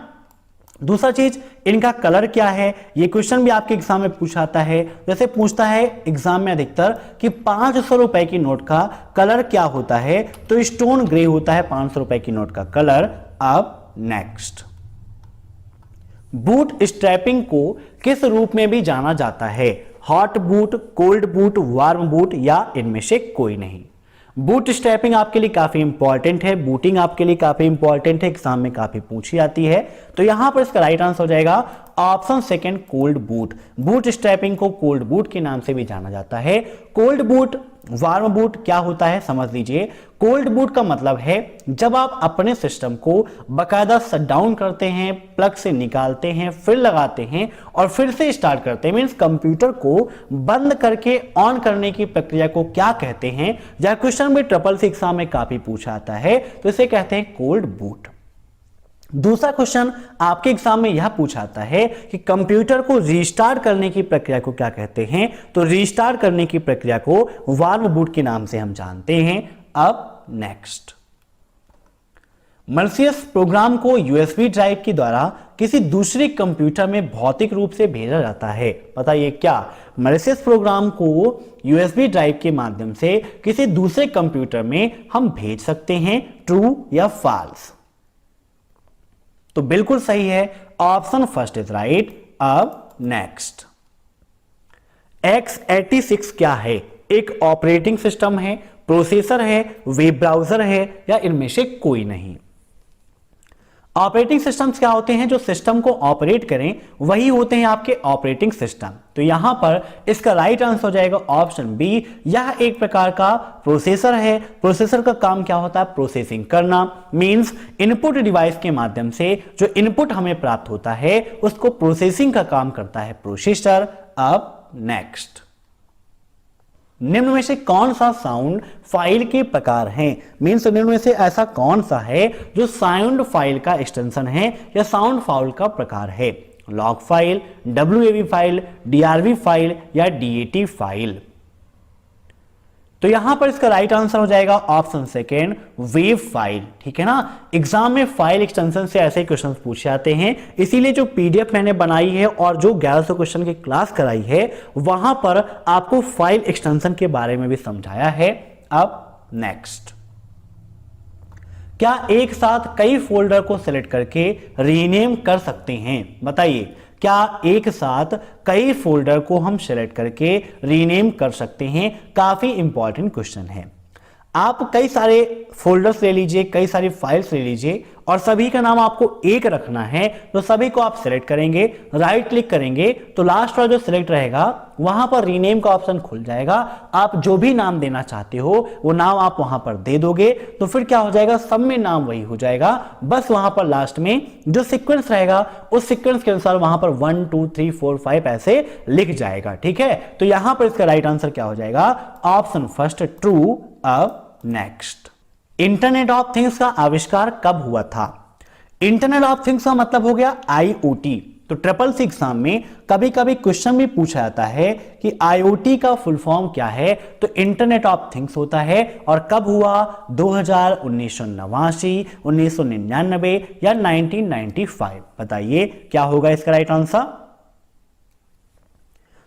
दूसरा चीज, इनका कलर क्या है? ये क्वेश्चन भी आपके एग्जाम में पूछाता है। जैसे पूछता है एग्जाम में अधिकतर कि 500 रुपए की नोट का कलर क्या होता है, तो स्टोन ग्रे होता है 500 रुपए की नोट का कलर। अब नेक्स्ट, बूट स्ट्रैपिंग को किस रूप में भी जाना जाता है? Hot boot, cold boot, warm boot या इनमें से कोई नहीं। बूट स्ट्रैपिंग आपके लिए काफी इंपॉर्टेंट है, बूटिंग आपके लिए काफी इंपॉर्टेंट है, एग्जाम में काफी पूछी जाती है। तो यहां पर इसका राइट आंसर हो जाएगा option second, cold boot. Boot strapping को कोल्ड बूट के नाम से भी जाना जाता है। कोल्ड बूट, वार्म बूट क्या होता है समझ लीजिए। कोल्ड बूट का मतलब है जब आप अपने सिस्टम को बकायदा शट डाउन करते हैं, प्लग से निकालते हैं, फिर लगाते हैं और फिर से स्टार्ट करते हैं, मींस कंप्यूटर को बंद करके ऑन करने की प्रक्रिया को क्या कहते हैं? यह क्वेश्चन भी ट्रिपल सी एग्जाम में काफी पूछा आता है, तो इसे कहते हैं कोल्ड बूट। दूसरा क्वेश्चन आपके एग्जाम में यह पूछाता है कि कंप्यूटर को रीस्टार्ट करने की प्रक्रिया को क्या कहते हैं? तो रीस्टार्ट करने की प्रक्रिया को वार्म बूट के नाम से हम जानते हैं। अब नेक्स्ट, मल्सियस प्रोग्राम को यूएसबी ड्राइव के द्वारा किसी दूसरे कंप्यूटर में भौतिक रूप से भेजा जाता है। बताइए क्या मैलिशियस प्रोग्राम को यूएसबी ड्राइव के माध्यम से किसी दूसरे कंप्यूटर में हम भेज सकते हैं, ट्रू या फॉल्स? तो बिल्कुल सही है, ऑप्शन फर्स्ट इज राइट। अब नेक्स्ट, x86 क्या है? एक ऑपरेटिंग सिस्टम है, प्रोसेसर है, वेब ब्राउजर है, या इनमें से कोई नहीं? ऑपरेटिंग सिस्टम्स क्या होते हैं? जो सिस्टम को ऑपरेट करें वही होते हैं आपके ऑपरेटिंग सिस्टम। तो यहां पर इसका राइट आंसर हो जाएगा ऑप्शन बी। यह एक प्रकार का प्रोसेसर है। प्रोसेसर का काम क्या होता है? प्रोसेसिंग करना, मींस इनपुट डिवाइस के माध्यम से जो इनपुट हमें प्राप्त होता है उसको प्रोसेसिंग का काम करता है प्रोसेसर। अब नेक्स्ट, निम्न में से कौन सा साउंड फाइल के प्रकार हैं? मीन्स निम्न में से ऐसा कौन सा है जो साउंड फाइल का एक्सटेंशन है या साउंड फाइल का प्रकार है? Log file, WAV file, DRV file या DAT फाइल? तो यहां पर इसका राइट आंसर हो जाएगा ऑप्शन सेकेंड, वेव फाइल। ठीक है ना, एग्जाम में फाइल एक्सटेंशन से ऐसे क्वेश्चन पूछे जाते हैं, इसीलिए जो PDF मैंने बनाई है और जो 1100 क्वेश्चन की क्लास कराई है वहां पर आपको फाइल एक्सटेंशन के बारे में भी समझाया है। अब नेक्स्ट, क्या एक साथ कई फोल्डर को सिलेक्ट करके रीनेम कर सकते हैं? बताइए, क्या एक साथ कई फोल्डर को हम सिलेक्ट करके रीनेम कर सकते हैं? काफी इंपॉर्टेंट क्वेश्चन है। आप कई सारे फोल्डर्स ले लीजिए, कई सारी फाइल्स ले लीजिए और सभी का नाम आपको एक रखना है, तो सभी को आप सिलेक्ट करेंगे, राइट क्लिक करेंगे तो लास्ट वाला जो सिलेक्ट रहेगा वहां पर रीनेम का ऑप्शन खुल जाएगा। आप जो भी नाम देना चाहते हो वो नाम आप वहां पर दे दोगे, तो फिर क्या हो जाएगा, सब में नाम वही हो जाएगा। बस वहां पर लास्ट में जो सीक्वेंस रहेगा उस सीक्वेंस के अनुसार वहां पर 1 2 3 4 5 ऐसे लिख जाएगा। ठीक है, तो यहां पर इसका राइट आंसर क्या हो जाएगा? Option first, true. अब नेक्स्ट, इंटरनेट ऑफ थिंग्स का आविष्कार कब हुआ था? इंटरनेट ऑफ थिंग्स का मतलब हो गया IoT। तो SSC एग्जाम में कभी कभी क्वेश्चन भी पूछा जाता है कि IoT का फुल फॉर्म क्या है, तो इंटरनेट ऑफ थिंग्स होता है। और कब हुआ? 2000, 1989, 1999 या 1995? बताइए क्या होगा इसका राइट आंसर?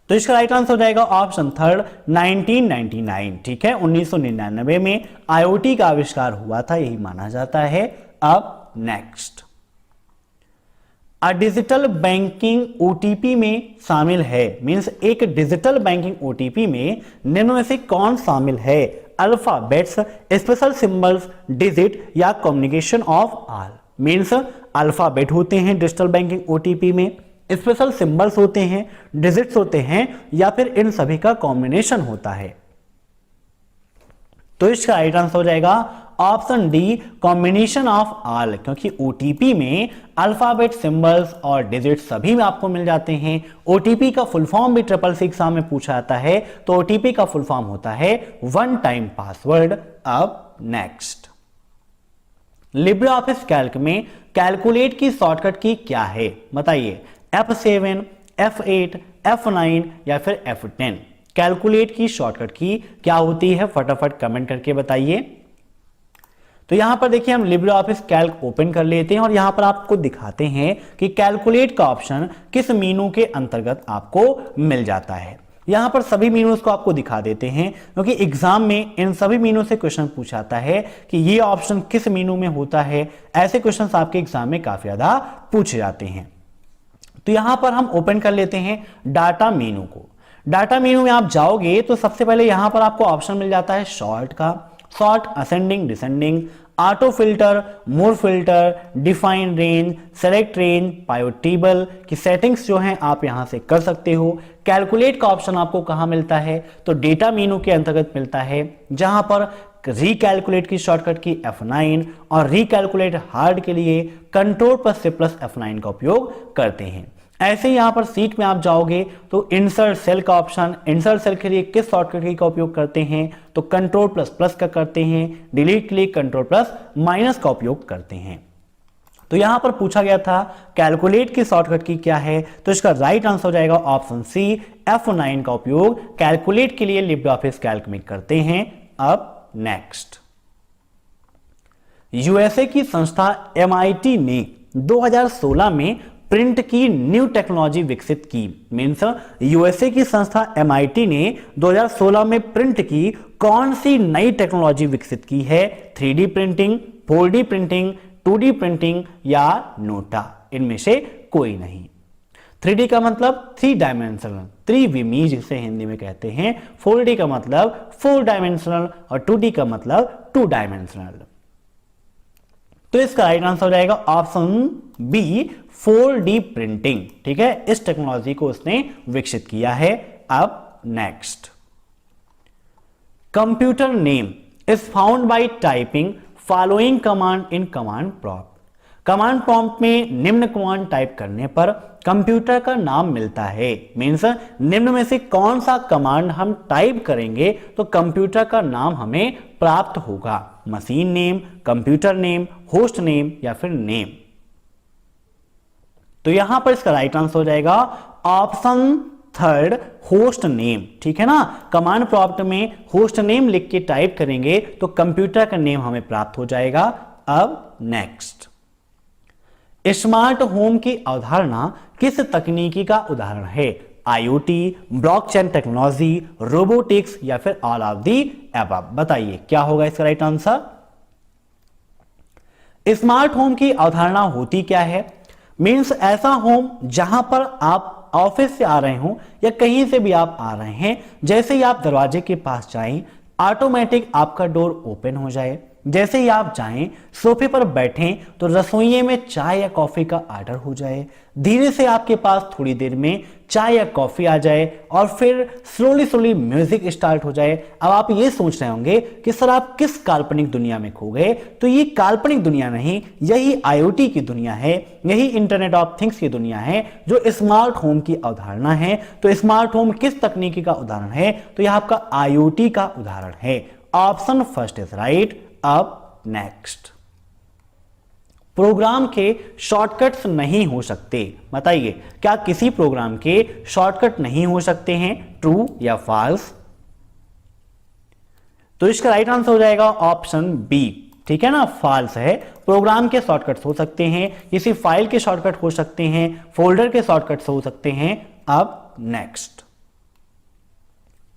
तो इसका राइट आंसर हो जाएगा ऑप्शन थर्ड, 1999। ठीक है, 1999 में IoT का आविष्कार हुआ था, यही माना जाता है। अब नेक्स्ट, डिजिटल बैंकिंग OTP में शामिल है, मींस एक डिजिटल बैंकिंग OTP में निम्न में से कौन शामिल है? अल्फाबेट्स, स्पेशल सिंबल्स, डिजिट या communication of all? Means alphabet होते हैं डिजिटल बैंकिंग OTP में, स्पेशल सिंबल्स होते हैं, डिजिट्स होते हैं, या फिर इन सभी का कॉम्बिनेशन होता है? तो इसका राइट आंसर हो जाएगा option D, combination of all, क्योंकि OTP में अल्फाबेट, सिंबल्स और डिजिट सभी में आपको मिल जाते हैं। OTP का फुल फॉर्म भी SSC एग्जाम में पूछा जाता है, तो OTP का फुल फॉर्म होता है वन टाइम पासवर्ड। अब नेक्स्ट, लिब्रे ऑफिस कैल्क में कैलकुलेट की शॉर्टकट की क्या है? बताइए, F7, F8, F9 या फिर F10? कैलकुलेट की शॉर्टकट की क्या होती है? फटाफट कमेंट करके बताइए। तो यहां पर देखिए, हम लिब्रे ऑफिस कैल्क ओपन कर लेते हैं और यहां पर आपको दिखाते हैं कि कैलकुलेट का ऑप्शन किस मीनू के अंतर्गत आपको मिल जाता है। यहां पर सभी मीनूज को आपको दिखा देते हैं, क्योंकि एग्जाम में इन सभी मीनू से क्वेश्चन पूछा जाता है कि ये ऑप्शन किस मीनू में होता है। ऐसे क्वेश्चन आपके एग्जाम में काफी ज्यादा पूछे जाते हैं। तो यहां पर हम ओपन कर लेते हैं डाटा मेनू को। डाटा मेनू में आप जाओगे तो सबसे पहले यहां पर आपको ऑप्शन मिल जाता है शॉर्ट का, sort, ascending, descending, auto filter, more filter, define range, select range, pivot table की सेटिंग्स जो हैं आप यहां से कर सकते हो। कैलकुलेट का ऑप्शन आपको कहां मिलता है? तो डेटा मेनू के अंतर्गत मिलता है, जहां पर रिकैलकुलेट की शॉर्टकट की F9 और रिकैलकुलेट हार्ड के लिए Ctrl+C+ F9 का उपयोग करते हैं। ऐसे ही यहां पर सीट में आप जाओगे तो इंसर्ट सेल का ऑप्शन, इंसर्ट सेल के लिए किस शॉर्टकट की का उपयोग करते हैं? तो Ctrl++ का करते हैं। डिलीट के लिए Ctrl+- का उपयोग करते हैं। तो यहां पर पूछा गया था कैलकुलेट की शॉर्टकट की क्या है, तो इसका राइट आंसर हो जाएगा ऑप्शन सी, F9 का उपयोग कैलकुलेट के लिए लिब्रे ऑफिस कैल्क में करते हैं। अब नेक्स्ट, USA की संस्था MIT ने 2016 में प्रिंट की न्यू टेक्नोलॉजी विकसित की। मीन्स यूएसए की संस्था MIT ने 2016 में प्रिंट की कौन सी नई टेक्नोलॉजी विकसित की है? 3D printing, 4D printing, 2D printing या नोटा? इनमें से कोई नहीं। 3D का मतलब 3 डायमेंशनल, त्रिविमीय जिसे हिंदी में कहते हैं। 4D का मतलब 4 डायमेंशनल और 2D का मतलब 2 डायमेंशनल। तो इसका राइट आंसर हो जाएगा ऑप्शन बी, 4D प्रिंटिंग। ठीक है, इस टेक्नोलॉजी को उसने विकसित किया है। अब next, computer name is found by typing following command in command prompt. Command prompt में निम्न कमांड टाइप करने पर कंप्यूटर का नाम मिलता है। मीन्स निम्न में से कौन सा कमांड हम टाइप करेंगे तो कंप्यूटर का नाम हमें प्राप्त होगा? Machine name, computer name, host name या फिर नेम? तो यहां पर इसका राइट आंसर हो जाएगा ऑप्शन थर्ड, होस्ट नेम। ठीक है ना, कमांड प्रॉम्प्ट में होस्ट नेम लिख के टाइप करेंगे तो कंप्यूटर का नेम हमें प्राप्त हो जाएगा। अब नेक्स्ट, स्मार्ट होम की अवधारणा किस तकनीकी का उदाहरण है? IoT, ब्लॉकचेन टेक्नोलॉजी, रोबोटिक्स या फिर ऑल ऑफ दी अबव? बताइए क्या होगा इसका राइट आंसर। स्मार्ट होम की अवधारणा होती क्या है? मीन्स ऐसा होम जहां पर आप ऑफिस से आ रहे हो या कहीं से भी आप आ रहे हैं, जैसे ही आप दरवाजे के पास जाएं ऑटोमेटिक आपका डोर ओपन हो जाए। जैसे ही आप जाएं सोफे पर बैठें तो रसोइये में चाय या कॉफी का ऑर्डर हो जाए। धीरे से आपके पास थोड़ी देर में चाय या कॉफी आ जाए और फिर स्लोली स्लोली म्यूजिक स्टार्ट हो जाए। अब आप ये सोच रहे होंगे कि सर आप किस काल्पनिक दुनिया में खो गए? तो ये काल्पनिक दुनिया नहीं, यही IoT की दुनिया है, यही इंटरनेट ऑफ थिंग्स की दुनिया है जो स्मार्ट होम की अवधारणा है। तो स्मार्ट होम किस तकनीकी का उदाहरण है? तो यह आपका IoT का उदाहरण है। Option first is right. अब नेक्स्ट, प्रोग्राम के शॉर्टकट्स नहीं हो सकते। बताइए क्या किसी प्रोग्राम के शॉर्टकट नहीं हो सकते हैं? ट्रू या फॉल्स? तो इसका राइट आंसर हो जाएगा ऑप्शन बी। ठीक है ना, फॉल्स है। प्रोग्राम के शॉर्टकट्स हो सकते हैं, किसी फाइल के शॉर्टकट हो सकते हैं, फोल्डर के शॉर्टकट्स हो सकते हैं। अब नेक्स्ट,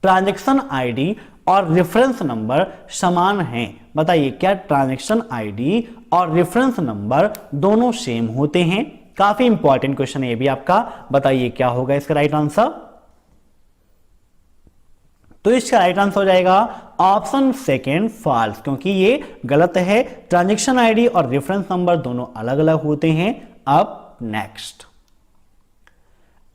ट्रांजैक्शन आईडी और रेफरेंस नंबर समान हैं। बताइए क्या ट्रांजैक्शन आईडी और रेफरेंस नंबर दोनों सेम होते हैं? काफी इंपॉर्टेंट क्वेश्चन है ये भी आपका। बताइए क्या होगा इसका राइट आंसर। तो इसका राइट आंसर हो जाएगा ऑप्शन सेकेंड, फॉल्स, क्योंकि ये गलत है। ट्रांजैक्शन आईडी और रेफरेंस नंबर दोनों अलग अलग होते हैं। अब नेक्स्ट,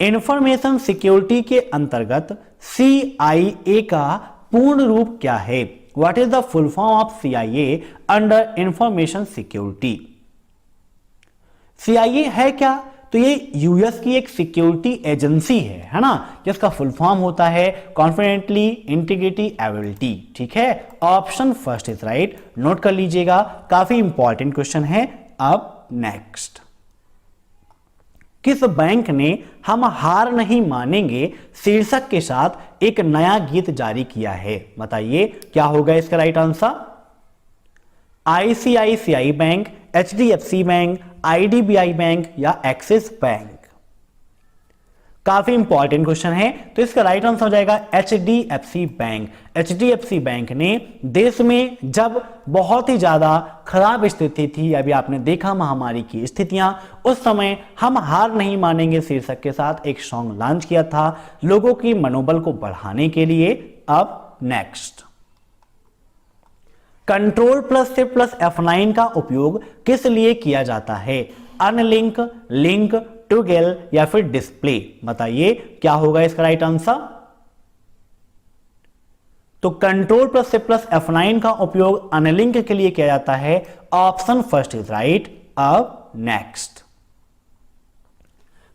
इंफॉर्मेशन सिक्योरिटी के अंतर्गत CIA का पूर्ण रूप क्या है? What is the full form of CIA under information security? CIA है क्या? तो ये यूएस की एक सिक्योरिटी एजेंसी है ना, जिसका फुल फॉर्म होता है कॉन्फिडेंटली इंटीग्रिटी एबिलिटी। ठीक है, option first is right. Note कर लीजिएगा, काफी इंपॉर्टेंट क्वेश्चन है। अब नेक्स्ट, किस बैंक ने हम हार नहीं मानेंगे शीर्षक के साथ एक नया गीत जारी किया है? बताइए क्या होगा इसका right answer. ICICI bank, HDFC bank, IDBI bank या एक्सिस बैंक? काफी इंपॉर्टेंट क्वेश्चन है। तो इसका राइट आंसर हो जाएगा HDFC बैंक। HDFC बैंक ने देश में जब बहुत ही ज्यादा खराब स्थिति थी, अभी आपने देखा महामारी की स्थितियां, उस समय हम हार नहीं मानेंगे शीर्षक के साथ एक सॉन्ग लॉन्च किया था लोगों की मनोबल को बढ़ाने के लिए। अब नेक्स्ट, Ctrl+Shift+F9 का उपयोग किस लिए किया जाता है? अनलिंक, लिंक, टुगेल या फिर डिस्प्ले? बताइए क्या होगा इसका राइट आंसर। तो Ctrl+Shift+F9 का उपयोग अनलिंक के लिए किया जाता है। Option first is right. अब नेक्स्ट,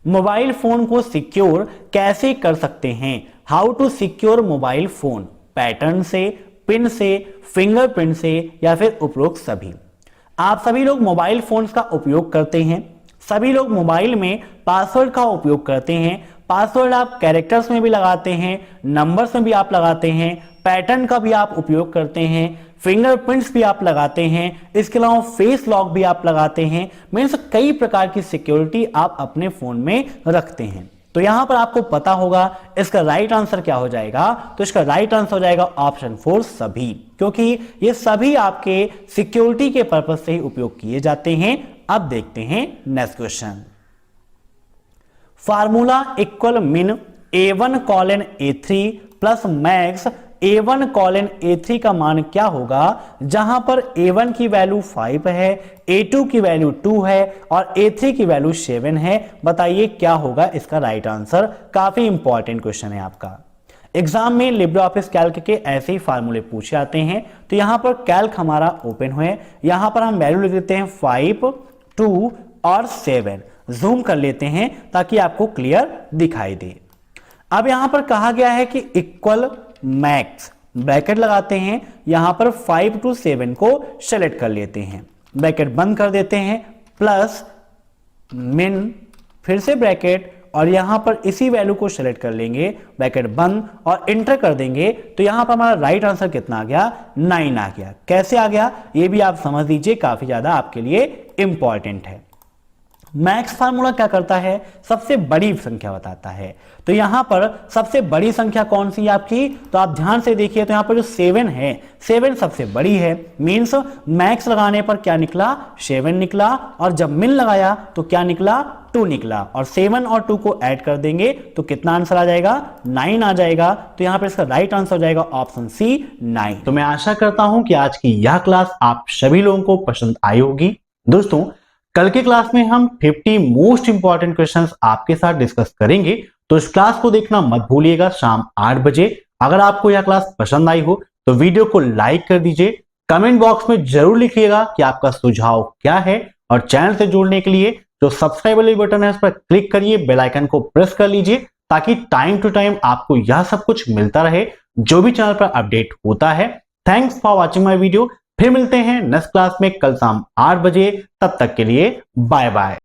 मोबाइल फोन को सिक्योर कैसे कर सकते हैं? How to secure mobile phone? Pattern से, पिन से, फिंगरप्रिंट से या फिर उपरोक्त सभी? आप सभी लोग मोबाइल फोन्स का उपयोग करते हैं, सभी लोग मोबाइल में पासवर्ड का उपयोग करते हैं। पासवर्ड आप कैरेक्टर्स में भी लगाते हैं, नंबर्स में भी आप लगाते हैं, पैटर्न का भी आप उपयोग करते हैं। फिंगरप्रिंट्स भी आप लगाते हैं, इसके अलावा फेस लॉक भी आप लगाते हैं, मीन्स कई प्रकार की सिक्योरिटी आप अपने फोन में रखते हैं। तो यहां पर आपको पता होगा इसका राइट आंसर क्या हो जाएगा। तो इसका राइट आंसर हो जाएगा ऑप्शन 4 सभी, क्योंकि ये सभी आपके सिक्योरिटी के पर्पज से ही उपयोग किए जाते हैं। अब देखते हैं नेक्स्ट क्वेश्चन। फार्मूला इक्वल मिन A1 colon A3 plus max A1 colon A3 का मान क्या होगा, जहां पर A1 की वैल्यू 5 है, A2 की वैल्यू 2 है और A3 की वैल्यू 7 है। बताइए क्या होगा इसका राइट आंसर। काफी इंपॉर्टेंट क्वेश्चन है आपका। एग्जाम में लिब्रे ऑफिस कैल्क के ऐसे ही फार्मूले पूछे जाते हैं। तो यहां पर कैल्क हमारा ओपन हुए, यहां पर हम वैल्यू लिख देते हैं 5, 2 और 7। जूम कर लेते हैं ताकि आपको क्लियर दिखाई दे। अब यहां पर कहा गया है कि इक्वल मैक्स, ब्रैकेट लगाते हैं, यहां पर 5 to 7 को सेलेक्ट कर लेते हैं, ब्रैकेट बंद कर देते हैं, प्लस मिन, फिर से ब्रैकेट और यहां पर इसी वैल्यू को सेलेक्ट कर लेंगे, ब्रैकेट बंद और इंटर कर देंगे। तो यहां पर हमारा राइट आंसर कितना आ गया, 9 आ गया। कैसे आ गया ये भी आप समझ लीजिए, काफी ज्यादा आपके लिए इंपॉर्टेंट है। मैक्स फार्मूला क्या करता है, सबसे बड़ी संख्या बताता है। तो यहां पर सबसे बड़ी संख्या कौन सी है आपकी, तो आप ध्यान से देखिए। तो यहां पर जो 7 है, 7 सबसे बड़ी है, मींस मैक्स लगाने पर क्या निकला, 7 निकला, और जब मिन लगाया तो क्या निकला, 2 निकला, और 7 और 2 को ऐड कर देंगे तो कितना आंसर आ जाएगा, 9 आ जाएगा। तो यहां पर इसका राइट आंसर हो जाएगा ऑप्शन सी 9। तो मैं आशा करता हूं कि आज की यह क्लास आप सभी लोगों को पसंद आई होगी। दोस्तों कल के क्लास में हम 50 मोस्ट इंपॉर्टेंट क्वेश्चंस आपके साथ डिस्कस करेंगे, तो इस क्लास को देखना मत भूलिएगा शाम 8 बजे। अगर आपको यह क्लास पसंद आई हो तो वीडियो को लाइक कर दीजिए, कमेंट बॉक्स में जरूर लिखिएगा कि आपका सुझाव क्या है, और चैनल से जुड़ने के लिए जो सब्सक्राइब वाली बटन है उस पर क्लिक करिए, बेल आइकन को प्रेस कर लीजिए, ताकि टाइम टू टाइम आपको यह सब कुछ मिलता रहे जो भी चैनल पर अपडेट होता है। Thanks for watching my video. फिर मिलते हैं नेक्स्ट क्लास में कल शाम 8 बजे। तब तक के लिए बाय बाय।